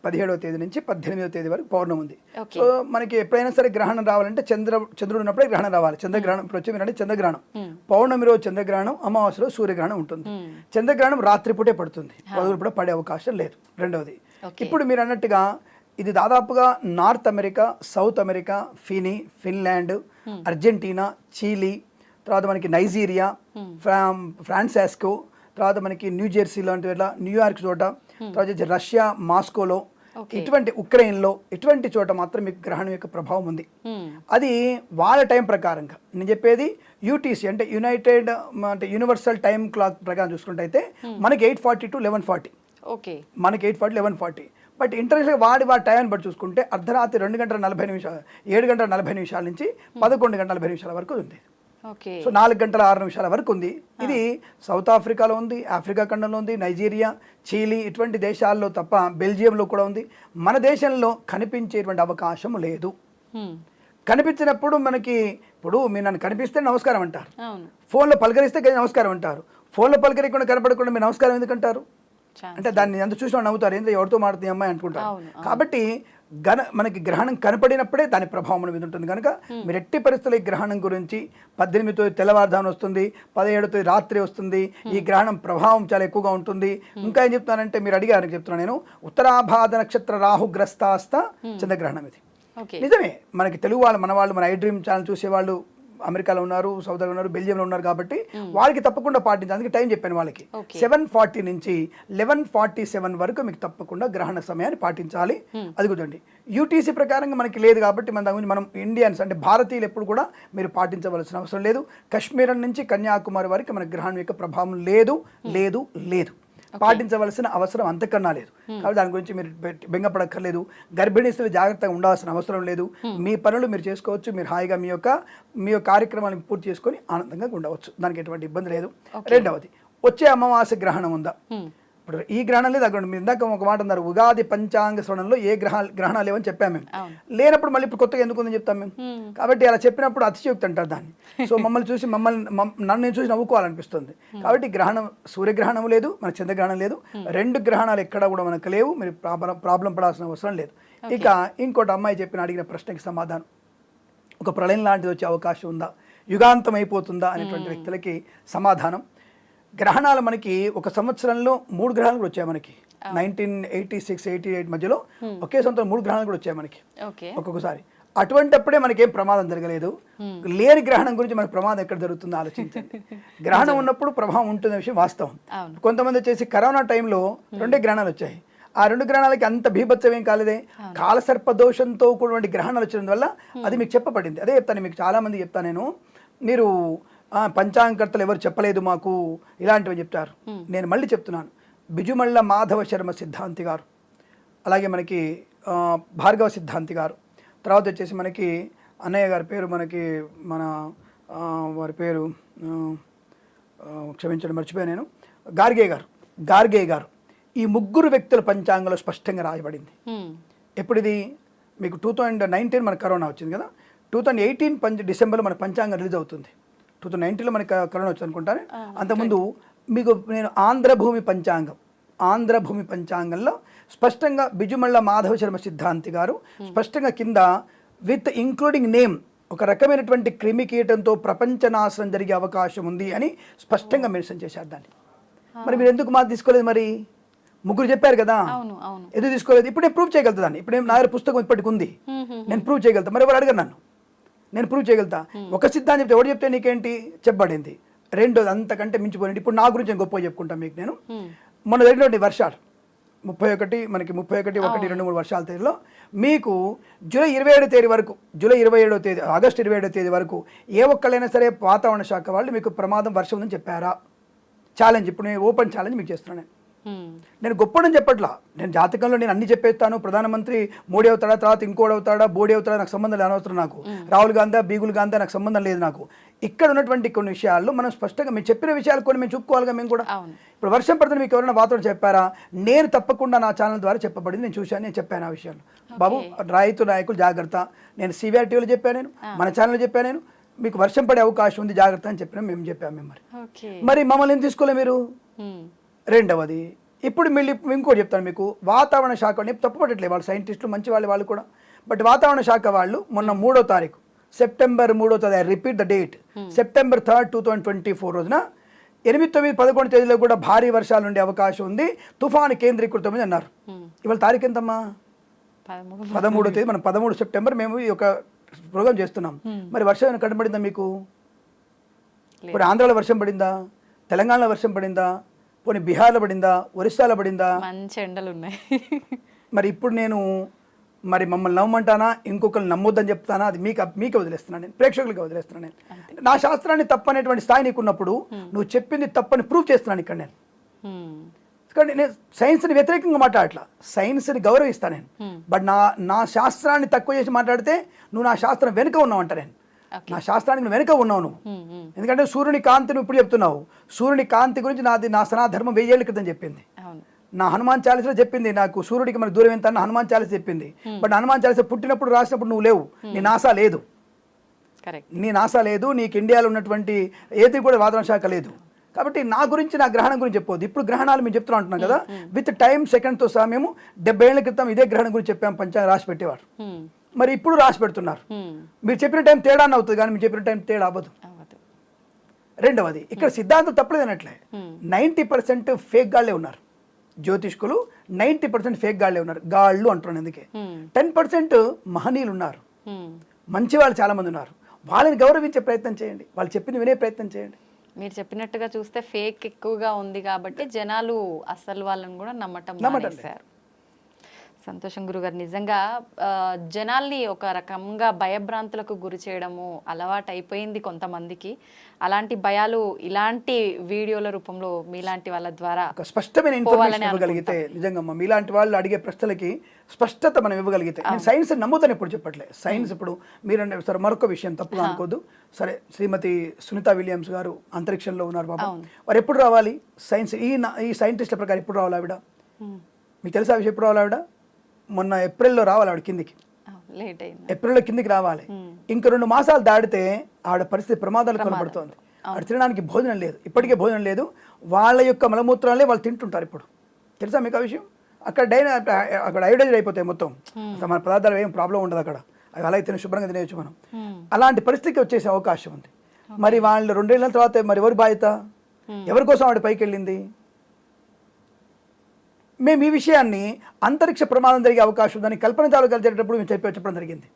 17వ తేదీ నుంచి 18వ తేదీ వరకు పౌర్ణమి ఉంది. సో మనకి ఎప్పుడైనా సరే గ్రహణం రావాలంటే చంద్రుడు ఉన్నప్పుడే గ్రహణం రావాలి. చంద్రగ్రహణం ఇప్పుడు వచ్చి మీరంటే చంద్రగ్రహణం, పౌర్ణమి రోజు చంద్రగ్రహణం, అమావాస్య రోజు సూర్యగ్రహణం ఉంటుంది. చంద్రగ్రహణం రాత్రిపూటే పడుతుంది, పగలు కూడా పడే అవకాశం లేదు. రెండవది, ఇప్పుడు మీరు అన్నట్టుగా ఇది దాదాపుగా north America, south America, Finland, Argentina, Chile, తర్వాత మనకి నైజీరియా, ఫ్రాన్సాస్కో, తర్వాత మనకి న్యూజెర్సీ లాంటి న్యూయార్క్ చోట, తర్వాత రష్యా మాస్కోలో, ఇటువంటి ఉక్రెయిన్లో, ఇటువంటి చోట మాత్రం మీకు గ్రహణం యొక్క ప్రభావం ఉంది. అది వాళ్ళ టైం ప్రకారంగా నేను చెప్పేది యూటీసీ అంటే యూనివర్సల్ టైం క్లాక్ ప్రకారం చూసుకుంటే అయితే మనకి 8:40 to 11:40, మనకి 8:40 11:40. బట్ ఇంటర్నేషనల్ వాడి టైం బట్టి చూసుకుంటే అర్ధరాత్రి 2 గంటల 40 నిమిషాలు, 7 గంటల 40 నిమిషాల నుంచి 11 గంటల 40 నిమిషాల వరకు ఉంది. సో 4 గంటల 6 నిమిషాల వరకు ఉంది. ఇది సౌత్ ఆఫ్రికాలో ఉంది, ఆఫ్రికా ఖండంలో ఉంది, నైజీరియా, చీలీ ఇటువంటి దేశాల్లో తప్ప బెల్జియంలో కూడా ఉంది. మన దేశంలో కనిపించేటువంటి అవకాశం లేదు. కనిపించినప్పుడు మనకి ఇప్పుడు మీరు నన్ను కనిపిస్తే నమస్కారం అంటారు, ఫోన్లో పలకరిస్తే నమస్కారం అంటారు. ఫోన్లో పలకరికుండా కనపడకుండా మీరు నమస్కారం ఎందుకంటారు అంటే దాన్ని ఎంత చూసినా నవ్వుతారు, ఏంటో ఎవరితో మాడుతుంది అమ్మాయి అనుకుంటారు. కాబట్టి మనకి గ్రహణం కనపడినప్పుడే దాని ప్రభావం మన మీద ఉంటుంది. కనుక మీరు ఎట్టి పరిస్థితుల్లో ఈ గ్రహణం గురించి 18తో తెల్లవారుజామున వస్తుంది, 17తో రాత్రి వస్తుంది. ఈ గ్రహణం ప్రభావం చాలా ఎక్కువగా ఉంటుంది. ఇంకా ఏం చెప్తున్నానంటే మీరు అడిగారు చెప్తున్నాను నేను, ఉత్తరాభాద నక్షత్ర రాహుగ్రస్తాస్త చంద్రగ్రహణం ఇది నిజమే. మనకి తెలుగు వాళ్ళు మన ఐ డ్రీమ్ ఛానల్ చూసేవాళ్ళు అమెరికాలో ఉన్నారు, సౌదీలో ఉన్నారు, బెల్జియంలో ఉన్నారు. కాబట్టి వాళ్ళకి తప్పకుండా పాటించాలి. అందుకే టైం చెప్పాను వాళ్ళకి 7:40 నుంచి 11:47 వరకు మీకు తప్పకుండా గ్రహణ సమయాన్ని పాటించాలి. అది కుదండి. యూటీసీ ప్రకారంగా మనకి లేదు కాబట్టి మన దాని గురించి మనం ఇండియన్స్ అంటే భారతీయులు ఎప్పుడు కూడా మీరు పాటించవలసిన అవసరం లేదు. కాశ్మీర్ నుంచి కన్యాకుమారి వరకు మన గ్రహణం యొక్క ప్రభావం లేదు లేదు లేదు పాటించవలసిన అవసరం అంతకన్నా లేదు. కాబట్టి దాని గురించి మీరు బెంగపడక్కర్లేదు. గర్భిణీ స్త్రీలు జాగ్రత్తగా ఉండాల్సిన అవసరం లేదు. మీ పనులు మీరు చేసుకోవచ్చు. మీరు హాయిగా మీ యొక్క కార్యక్రమాలను పూర్తి చేసుకొని ఆనందంగా ఉండవచ్చు. దానికి ఎటువంటి ఇబ్బంది లేదు. రెండవది, వచ్చే అమావాస్య గ్రహణం ఉందా? ఇప్పుడు ఈ గ్రహణం లేదు అక్కడ మీరు ఇందాక ఒక మాట అన్నారు, ఉగాది పంచాంగ శ్రవణంలో ఏ గ్రహణాలు లేవని చెప్పాము మేము. లేనప్పుడు మళ్ళీ ఇప్పుడు కొత్తగా ఎందుకు ఉందని చెప్తాం మేము. కాబట్టి అలా చెప్పినప్పుడు అతిశయోక్తి అంటారు దాన్ని. సో మమ్మల్ని చూసి నన్ను నేను చూసి నవ్వుకోవాలనిపిస్తుంది. కాబట్టి గ్రహణం, సూర్యగ్రహణం లేదు, మన చంద్రగ్రహణం లేదు. 2 గ్రహణాలు ఎక్కడ కూడా మనకు లేవు. మీరు ప్రాబ్లం పడాల్సిన అవసరం లేదు. ఇక ఇంకోటి అమ్మాయి అడిగిన ప్రశ్నకి సమాధానం, ఒక ప్రళయం లాంటిది వచ్చే అవకాశం ఉందా? యుగాంతం అయిపోతుందా అనేటువంటి వ్యక్తులకి సమాధానం. గ్రహణాలు మనకి ఒక సంవత్సరంలో 3 గ్రహాలు కూడా వచ్చాయి మనకి. 1986-88 మధ్యలో ఒకే సంవత్సరం 3 గ్రహాలు కూడా వచ్చాయి మనకి ఒక్కొక్కసారి. అటువంటిప్పుడే మనకేం ప్రమాదం జరగలేదు. లేని గ్రహణం గురించి మనకు ప్రమాదం ఎక్కడ జరుగుతుందో ఆలోచించండి. గ్రహణం ఉన్నప్పుడు ప్రభావం ఉంటున్న విషయం వాస్తవం. కొంతమంది వచ్చేసి కరోనా టైంలో 2 గ్రహణాలు వచ్చాయి. ఆ 2 గ్రహణాలకి అంత భీభత్సం ఏం కాలేదే. కాలసర్ప దోషంతో కూడినటువంటి గ్రహణాలు వచ్చినందు వల్ల అది మీకు చెప్పబడింది. అదే చెప్తాను మీకు, చాలా మంది చెప్తాను నేను, మీరు పంచాంగకర్తలు ఎవరు చెప్పలేదు మాకు ఇలాంటివి చెప్తారు. నేను మళ్ళీ చెప్తున్నాను, బిజుమళ్ళ మాధవ శర్మ సిద్ధాంతి గారు, అలాగే మనకి భార్గవ సిద్ధాంతి గారు, తర్వాత వచ్చేసి మనకి అన్నయ్య గారి పేరు మనకి మన వారి పేరు క్షమించండి మర్చిపోయాను నేను, గార్గే గారు ఈ 3 వ్యక్తుల పంచాంగంలో స్పష్టంగా రాయబడింది. ఎప్పుడు ఇది మీకు 2019 మన కరోనా వచ్చింది కదా, 2018 డిసెంబర్లో మన పంచాంగం రిలీజ్ అవుతుంది. 2019లో మనకి కరోనా వచ్చింది అనుకుంటాను. అంతకుముందు మీకు నేను ఆంధ్రభూమి పంచాంగంలో స్పష్టంగా బిజుమళ్ళ మాధవ శర్మ సిద్ధాంతి గారు స్పష్టంగా కింద విత్ ఇంక్లూడింగ్ నేమ్ ఒక రకమైనటువంటి క్రిమి కీటంతో ప్రపంచ నాశనం జరిగే అవకాశం ఉంది అని స్పష్టంగా మెన్షన్ చేశారు దాన్ని. మరి మీరు ఎందుకు మాది తీసుకోలేదు? మరి 3 చెప్పారు కదా, ఎందుకు తీసుకోలేదు? ఇప్పుడు నేను ప్రూవ్ చేయగలుగుతా దాన్ని. ఇప్పుడు నా దగ్గర పుస్తకం ఇప్పటికి ఉంది, నేను ప్రూవ్ చేయగలుగుతా. మరి ఎవరు అడగరు నన్ను, నేను ప్రూవ్ చేయగలుగుతా. ఒక సిద్ధాంతం చెప్తే ఎవరు చెప్తే నీకేంటి చెప్పబడింది. రెండోది అంతకంటే మించిపోయింది. ఇప్పుడు నా గురించి నేను గొప్పగా చెప్పుకుంటాను మీకు. నేను మొన్న జరిగినటువంటి వర్షాలు 31 మనకి 31, 1, 2, 3 వర్షాల తేదీలో మీకు జూలై 27వ తేదీ వరకు, ఆగస్టు 27వ తేదీ వరకు ఏ ఒక్కళ్ళైనా సరే వాతావరణ శాఖ వాళ్ళు మీకు ప్రమాదం వర్షం ఉందని చెప్పారా? ఛాలెంజ్, ఇప్పుడు నేను ఓపెన్ ఛాలెంజ్ మీకు చేస్తున్నాను. నేను గొప్పడని చెప్పట్లా, నేను జాతకంలో నేను అన్ని చెప్పేస్తాను. ప్రధానమంత్రి మోడీ అవుతాడా, తర్వాత ఇంకోటి అవుతాడా, బోడీ అవుతాడా, నాకు సంబంధం లేదు, అనవసరం నాకు. రాహుల్ గాంధీ, బీగుల్ గాంధీ నాకు సంబంధం లేదు నాకు. ఇక్కడ ఉన్నటువంటి కొన్ని విషయాల్లో మనం స్పష్టంగా మేము చెప్పిన విషయాలు కొన్ని మేము చెప్పుకోవాలిగా మేము కూడా. ఇప్పుడు వర్షం పడుతుంది మీకు ఎవరైనా వాతావరణం చెప్పారా? నేను తప్పకుండా నా ఛానల్ ద్వారా చెప్పబడింది, నేను చూశాను, నేను చెప్పాను ఆ విషయాలు. బాబు నాయకులు జాగ్రత్త, నేను సివిఆర్ టీవీలో చెప్పాను, నేను మన ఛానల్లో చెప్పాను, నేను మీకు వర్షం పడే అవకాశం ఉంది జాగ్రత్త అని చెప్పినా మేము చెప్పాము. మేము మరి మమ్మల్ని ఏం తీసుకోలే మీరు? రెండవది, ఇప్పుడు మళ్ళీ ఇంకోటి చెప్తాను మీకు. వాతావరణ శాఖ తప్పుపట్టట్లేదు, వాళ్ళు సైంటిస్టులు మంచి వాళ్ళు కూడా. బట్ వాతావరణ శాఖ వాళ్ళు మొన్న 3వ తారీఖు సెప్టెంబర్ 3వ తారీఖు, రిపీట్ ద డేట్, సెప్టెంబర్ 3, 2024 రోజున 8, 9, 11 తేదీలో కూడా భారీ వర్షాలు ఉండే అవకాశం ఉంది, తుఫాను కేంద్రీకృతమని అన్నారు. ఇవాళ తారీఖు ఎంతమ్మా? 13వ తేదీ. మనం 13 సెప్టెంబర్ మేము ఈ యొక్క ప్రోగ్రామ్ చేస్తున్నాం. మరి వర్షం ఏమైనా కనబడిందా మీకు? ఇప్పుడు ఆంధ్రాలో వర్షం పడిందా? తెలంగాణలో వర్షం పడిందా? పోనీ బీహార్లో పడిందా? ఒరిస్సాలో పడిందా? మంచి ఎండలు ఉన్నాయి. మరి ఇప్పుడు నేను మరి మమ్మల్ని నమ్మమంటానా, ఇంకొకరిని నమ్మొద్దని చెప్తానా? అది మీకు వదిలేస్తున్నాను, నేను ప్రేక్షకులకి వదిలేస్తున్నాను. నేను నా శాస్త్రాన్ని తప్పనేటువంటి స్థాయి నీకున్నప్పుడు నువ్వు చెప్పింది తప్పని ప్రూవ్ చేస్తున్నాను ఇక్కడ నేను. కానీ నేను సైన్స్ని వ్యతిరేకంగా మాట్లాడట్లా, సైన్స్ని గౌరవిస్తాను నేను. బట్ నా శాస్త్రాన్ని తక్కువ చేసి మాట్లాడితే నువ్వు నా శాస్త్రం వెనుక ఉన్నావు అంట. నేను నా శాస్త్రానికి నువ్వు వెనుక ఉన్నావు నువ్వు. ఎందుకంటే సూర్యుని కాంతి నువ్వు ఇప్పుడు చెప్తున్నావు. సూర్యుని కాంతి గురించి నా సనాధర్మం 1000 ఏళ్ల క్రితం చెప్పింది. నా హనుమాన్ చాలీసాలో చెప్పింది, నాకు సూర్యుడికి మన దూరం ఎంత అన్న హనుమాన్ చాలీస చెప్పింది. బట్ హనుమాన్ చాలీస పుట్టినప్పుడు రాసినప్పుడు నువ్వు లేవు, నీ నాసా లేదు, నీకు ఇండియాలో ఉన్నటువంటి ఏది కూడా వాతావరణ శాఖ లేదు. కాబట్టి నా గురించి, నా గ్రహణం గురించి చెప్పొద్దు. ఇప్పుడు గ్రహణాలు మేము చెప్తున్నా అంటున్నాం కదా, విత్ టైం సెకండ్తో సహా మేము 70 ఏళ్ల క్రితం ఇదే గ్రహణం గురించి చెప్పాము, పంచాంగం రాసి పెట్టేవారు. మరి ఇప్పుడు రాసి పెడుతున్నారు. మీరు చెప్పిన టైం తేడా అవుతుంది, కానీ మీరు చెప్పిన టైం తేడా అవ్వదు. రెండవది, ఇక్కడ సిద్ధాంతం తప్పలేదనట్లే. 90% ఫేక్ గాళ్లే ఉన్నారు జ్యోతిష్కులు, 90% ఫేక్ గాళ్లే ఉన్నారు. గాళ్ళు అంటున్నాను ఎందుకే. 10% మహనీయులు ఉన్నారు, మంచి వాళ్ళు చాలా మంది ఉన్నారు. వాళ్ళని గౌరవించే ప్రయత్నం చేయండి, వాళ్ళు చెప్పింది వినే ప్రయత్నం చేయండి. మీరు చెప్పినట్టుగా చూస్తే ఫేక్ ఎక్కువగా ఉంది కాబట్టి జనాలు అసలు వాళ్ళని కూడా నమ్మటం మానేశారు. సంతోషం గురుగారు. నిజంగా జనాల్ని ఒక రకంగా భయభ్రాంతులకు గురి చేయడము అలవాటు అయిపోయింది కొంతమందికి. అలాంటి భయాలు ఇలాంటి వీడియోల రూపంలో మీలాంటి వాళ్ళ ద్వారా స్పష్టమైన ఇన్ఫర్మేషన్ ఇవ్వగలిగితే, నిజంగా మీలాంటి వాళ్ళు అడిగే ప్రశ్నలకి స్పష్టత మనం ఇవ్వగలిగితే, నేను సైన్స్ నమ్ముతాను ఎప్పుడు చెప్పట్లేదు. సైన్స్ ఇప్పుడు మీరంటే సరే మరొక విషయం తప్పుగా అనుకోద్దు. సరే, శ్రీమతి సునీత విలియమ్స్ గారు అంతరిక్షంలో ఉన్నారు బాబా, వారు ఎప్పుడు రావాలి? సైన్స్ ఈ సైంటిస్టుల ప్రకారం ఎప్పుడు రావాలి ఆవిడ? మీకు తెలుసా విషయం? ఎప్పుడు రావాలి ఆవిడ? మొన్న ఏప్రిల్లో రావాలి ఆవిడ కిందికి, ఏప్రిల్లో కిందికి రావాలి. ఇంక 2 మాసాలు దాడితే ఆవిడ పరిస్థితి ప్రమాదాలు కనబడుతోంది. ఆవిడ తినడానికి భోజనం లేదు, ఇప్పటికే భోజనం లేదు. వాళ్ళ యొక్క మలమూత్రాలే వాళ్ళు తింటుంటారు ఇప్పుడు. తెలుసా మీకు ఆ విషయం? అక్కడ అయోడైజ్ అయిపోతాయి మొత్తం, మన పదార్థాలు ఏం ప్రాబ్లం ఉండదు అక్కడ. అవి అలాగే శుభ్రంగా తినేయచ్చు మనం. అలాంటి పరిస్థితికి వచ్చేసే అవకాశం ఉంది. మరి వాళ్ళు 2 ఏళ్ల తర్వాత మరి ఎవరి బాధ్యత? ఎవరి కోసం ఆవిడ పైకి వెళ్ళింది? మేము ఈ విషయాన్ని అంతరిక్ష ప్రమాదం జరిగే అవకాశం ఉందని కల్పన చాలు జరిగేటప్పుడు మేము చెప్పడం జరిగింది.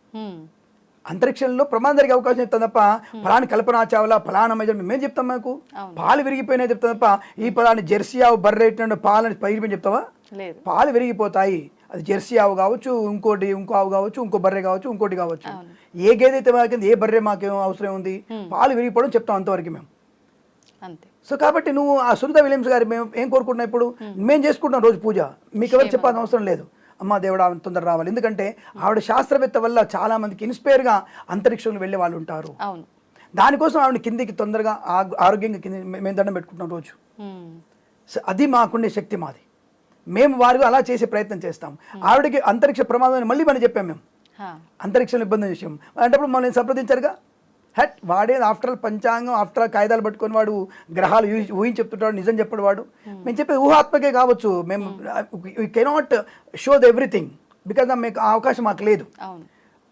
అంతరిక్షంలో ప్రమాదం జరిగే అవకాశం చెప్తాం తప్ప ఫలాని కల్పన చావ్లా ఫలానా మేజర్ మేము చెప్తాం. మాకు పాలు విరిగిపోయినా చెప్తాం తప్ప ఈ ఫలాని జెర్సీ ఆవు బర్రె పాలని పైకి చెప్తావా? పాలు విరిగిపోతాయి. అది జెర్సీ ఆవు కావచ్చు, ఇంకో ఆవు కావచ్చు, ఇంకో బర్రె కావచ్చు, ఇంకోటి కావచ్చు. ఏ గేదె అయితే మాకేంది, ఏ బర్రె మాకేం అవసరం ఉంది? పాలు విరిగిపోవడం చెప్తాం అంతవరకు మేము. అంతే. సో కాబట్టి నువ్వు ఆ సునీత విలియమ్స్ గారు మేము ఏం కోరుకుంటున్నాం ఇప్పుడు? మేము చేసుకుంటున్నాం రోజు పూజ. మీకు ఎవరు చెప్పాల్సిన అవసరం లేదు. అమ్మ దేవుడు ఆవిడ తొందర రావాలి. ఎందుకంటే ఆవిడ శాస్త్రవేత్త వల్ల చాలా మందికి ఇన్స్పైర్గా అంతరిక్షంలో వెళ్ళే వాళ్ళు ఉంటారు. దానికోసం ఆవిడ కిందికి తొందరగా ఆరోగ్యంగా కింద మేము దండం పెట్టుకుంటున్నాం రోజు. అది మాకుండే శక్తి మాది. మేము వారికి అలా చేసే ప్రయత్నం చేస్తాం. ఆవిడకి అంతరిక్ష ప్రమాదం మళ్ళీ మనం చెప్పాం. మేము అంతరిక్షంలో ఇబ్బంది విషయం అంటే మమ్మల్ని సంప్రదించారుగా. హట్ వాడే ఆఫ్టర్ ఆల్ పంచాంగం, ఆఫ్టర్ ఆల్ కాగితాలు పట్టుకొని వాడు గ్రహాలు ఊహించి చెప్తుంటాడు, నిజం చెప్పడు వాడు. మేము చెప్పేది ఊహాత్మకే కావచ్చు. మేము we cannot show the everything because మీకు ఆ అవకాశం మాకు లేదు.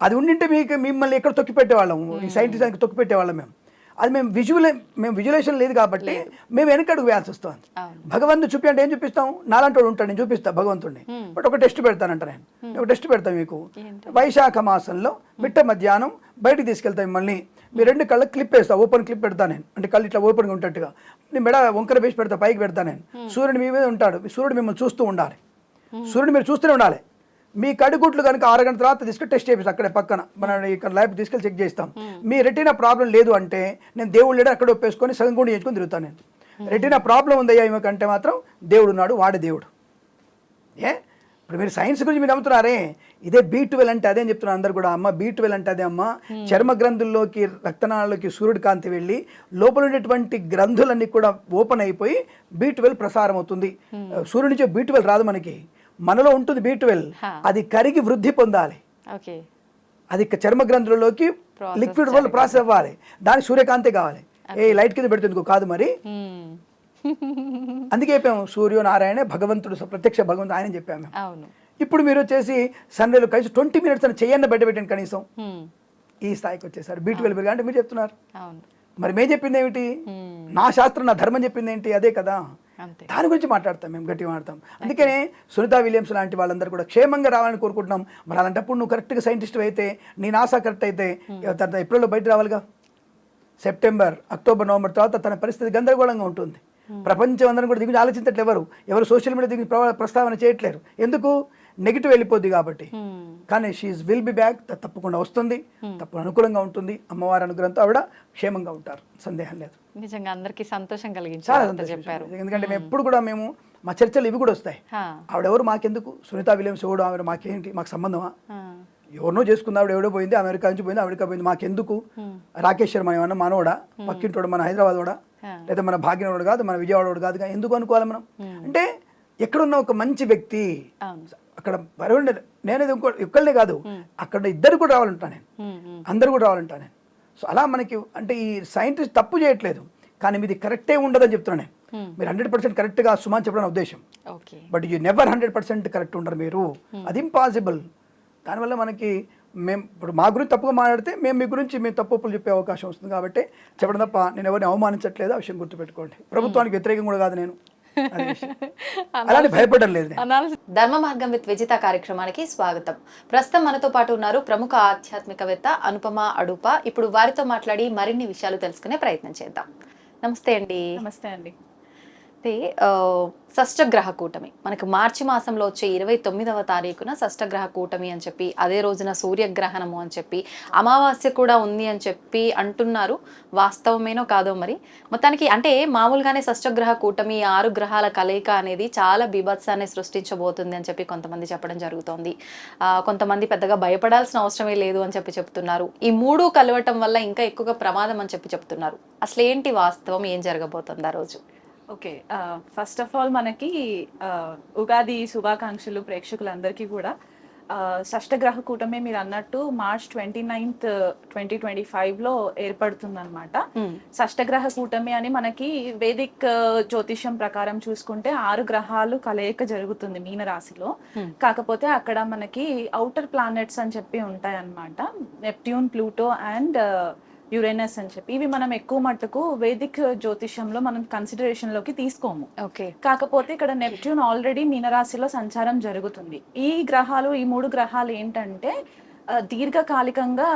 అది ఉండింటే మిమ్మల్ని ఎక్కడ తొక్కిపెట్టేవాళ్ళం, ఈ సైంటిస్ట్ తొక్కిపెట్టేవాళ్ళం మేము. అది మేము విజువలేషన్ లేదు కాబట్టి మేము వెనకడుగు వేయాల్సి వస్తుంది. భగవంతుడు చూపి అంటే ఏం చూపిస్తాం? నాలాంటి వాడు ఉంటాడు, నేను చూపిస్తాను భగవంతుడిని. బట్ ఒక టెస్ట్ పెడతానంట నేను. ఒక టెస్ట్ పెడతాను మీకు. వైశాఖ మాసంలో మిట్ట మధ్యాహ్నం బయటికి తీసుకెళ్తాను మిమ్మల్ని. మీ 2 కళ్ళకి క్లిప్ వేస్తా, ఓపెన్ క్లిప్ పెడతాను నేను. అంటే కళ్ళు ఇట్లా ఓపెన్గా ఉంటట్టుగా నేను మెడ వంకర వేసి పెడతా, పైకి పెడతాను నేను. సూర్యుడు మీ మీద ఉంటాడు, సూర్యుడు మిమ్మల్ని చూస్తూ ఉండాలి. సూర్యుడు మీరు చూస్తూనే ఉండాలి. మీ కడుగుట్లు కనుక 6 గంటల తర్వాత తీసుకెళ్ళి టెస్ట్ చేపిస్తాం. అక్కడే పక్కన మన ఇక్కడ ల్యాబ్ తీసుకెళ్ళి చెక్ చేస్తాం. మీ రెటీనా ప్రాబ్లం లేదు అంటే నేను దేవుడు లేడు అక్కడ ఒప్పేసుకొని సగం గుండి చేసుకొని తిరుగుతాను నేను. రెటీనా ప్రాబ్లం ఉందయ్యా ఈమెకంటే మాత్రం దేవుడు ఉన్నాడు, వాడే దేవుడు. ఇప్పుడు మీరు సైన్స్ గురించి మీరు నమ్ముతున్నారే, ఇదే B12 అంటే అదే అని చెప్తున్నారు అందరు కూడా. అమ్మ B12 అంటే అదే అమ్మ. చర్మ గ్రంథుల్లోకి రక్తనాళాల్లోకి సూర్యుడి కాంతి వెళ్ళి లోపల ఉండేటువంటి గ్రంథులన్నీ కూడా ఓపెన్ అయిపోయి B12 ప్రసారం అవుతుంది. సూర్యుడి నుంచి B12 రాదు మనకి, మనలో ఉంటుంది B12. అది కరిగి వృద్ధి పొందాలి. అది చర్మ గ్రంథులలోకి లిక్విడ్ వల్ల ప్రాసెస్ అవ్వాలి. దానికి సూర్యకాంతి కావాలి. ఏ లైట్ కింద పెడుతుంది కాదు మరి. అందుకే చెప్పాము సూర్యనారాయణ భగవంతుడు, ప్రత్యక్ష భగవంతుడు ఆయన చెప్పాము. ఇప్పుడు మీరు వచ్చేసి సన్రేలో కలిసి 20 minutes అని చెయ్యన్న బయట పెట్టండి కనీసం. ఈ స్థాయికి వచ్చేసారు. B12 అంటే మీరు చెప్తున్నారు. మరి మేము చెప్పింది ఏమిటి? నా శాస్త్రం, నా ధర్మం చెప్పింది ఏంటి? అదే కదా. దాని గురించి మాట్లాడతాం, మేము గట్టిగా మాట్లాడతాం. అందుకనే సునీత విలియమ్స్ లాంటి వాళ్ళందరూ కూడా క్షేమంగా రావాలని కోరుకుంటున్నాం. మరి అలాంటప్పుడు నువ్వు కరెక్ట్గా సైంటిస్ట్ అయితే, నీ నాసా కరెక్ట్ అయితే తర్వాత ఏప్రిల్లో బయట రావాలిగా. సెప్టెంబర్, అక్టోబర్, నవంబర్ తర్వాత తన పరిస్థితి గందరగోళంగా ఉంటుంది. ప్రపంచం అందరం కూడా దిగులు ఆలోచించట్లేదు. ఎవరు సోషల్ మీడియా దిగు ప్రస్తావన చేయట్లేరు. ఎందుకు? నెగిటివ్ వెళ్ళిపోద్ది కాబట్టి. కానీ షీఈ్ విల్ బి బ్యాక్, తప్పకుండా వస్తుంది, తప్పకుండా అనుకూలంగా ఉంటుంది. అమ్మవారి అనుగ్రహంతో ఆవిడ క్షేమంగా ఉంటారు, సందేహం లేదు. నిజంగా అందరికీ సంతోషం కలిగింది, చాలా సంతోషం. ఎందుకంటే మేము ఎప్పుడు కూడా మా చర్చలు ఇవి కూడా వస్తాయి. ఆవిడెవరు మాకెందుకు? సునీత విలియమ్స్ ఎవడు? ఆవిడ మాకేంటి? మాకు సంబంధమా? ఎవరినో చేసుకుంది, ఆవిడ ఎవడో పోయింది, అమెరికా నుంచి పోయింది, అమెరికా పోయింది, మాకెందుకు? రాకేష్ శర్మ ఏమన్నా మనోడా? పక్కింటోడు, మన హైదరాబాద్ వాడా? లేదా మన భాగ్యనోడు కాదు, మన విజయవాడోడు కాదు. ఎందుకు అనుకోవాలి మనం? అంటే ఎక్కడున్న ఒక మంచి వ్యక్తి అక్కడ నేనేది ఒక్కళ్ళనే కాదు, అక్కడ ఇద్దరు కూడా రావాలంటా నేను, అందరు కూడా రావాలంటా నేను. సో అలా మనకి అంటే ఈ సైంటిస్ట్ తప్పు చేయట్లేదు, కానీ మీది కరెక్టే ఉండదని చెప్తున్నాను నేను. మీరు 100% కరెక్ట్గా సుమాన్ చెప్పడం ఉద్దేశం. బట్ యూ నెవర్ 100% కరెక్ట్ ఉండరు మీరు. అది ఇంపాసిబుల్. దానివల్ల మనకి మేము ఇప్పుడు మా గురించి తప్పుగా మాట్లాడితే మేము మీ గురించి మేము తప్పులు చెప్పే అవకాశం వస్తుంది. కాబట్టి చెప్పడం తప్ప నేను ఎవరిని అవమానించట్లేదు. ఆ విషయం గుర్తుపెట్టుకోండి. ప్రభుత్వానికి వ్యతిరేకం కూడా కాదు నేను, అలానే భయపడడం లేదు. ధర్మ మార్గం విత్ విజిత కార్యక్రమానికి స్వాగతం. ప్రస్తుతం మనతో పాటు ఉన్నారు ప్రముఖ ఆధ్యాత్మికవేత్త అనుపమ అడూప. ఇప్పుడు వారితో మాట్లాడి మరిన్ని విషయాలు తెలుసుకునే ప్రయత్నం చేద్దాం. నమస్తే అండి. నమస్తే అండి. అయితే షష్టగ్రహ కూటమి మనకు మార్చి మాసంలో వచ్చే 29వ తారీఖున షష్టగ్రహ కూటమి అని చెప్పి, అదే రోజున సూర్యగ్రహణము అని చెప్పి, అమావాస్య కూడా ఉంది అని చెప్పి అంటున్నారు. వాస్తవమేనో కాదో మరి. మొత్తానికి అంటే మామూలుగానే షష్టగ్రహ కూటమి 6 గ్రహాల కలయిక అనేది చాలా బీభత్సాన్ని సృష్టించబోతుంది అని చెప్పి కొంతమంది చెప్పడం జరుగుతోంది. కొంతమంది పెద్దగా భయపడాల్సిన అవసరమే లేదు అని చెప్పి చెప్తున్నారు. ఈ 3 కలవటం వల్ల ఇంకా ఎక్కువగా ప్రమాదం అని చెప్పి చెప్తున్నారు. అసలు ఏంటి వాస్తవం? ఏం జరగబోతుంది ఆ రోజు? ఓకే, ఫస్ట్ ఆఫ్ ఆల్ మనకి ఉగాది శుభాకాంక్షలు ప్రేక్షకులందరికీ కూడా. షష్టగ్రహ కూటమి మీరు అన్నట్టు మార్చ్ 29th 2025లో ఏర్పడుతుందన్నమాట. షష్టగ్రహ కూటమి అని మనకి వేదిక్ జ్యోతిష్యం ప్రకారం చూసుకుంటే 6 గ్రహాలు కలయిక జరుగుతుంది మీనరాశిలో. కాకపోతే అక్కడ మనకి ఔటర్ ప్లానెట్స్ అని చెప్పి ఉంటాయన్నమాట. నెప్ట్యూన్, ప్లూటో అండ్ యురేనస్ అని చెప్పి, ఇవి మనం ఎక్కువ మట్టుకు వేదిక్ జ్యోతిష్యంలో మనం కన్సిడరేషన్ లోకి తీసుకోము. ఓకే. కాకపోతే ఇక్కడ నెప్ట్యూన్ ఆల్రెడీ మీనరాశిలో సంచారం జరుగుతుంది. ఈ 3 గ్రహాలు ఏంటంటే దీర్ఘకాలికంగా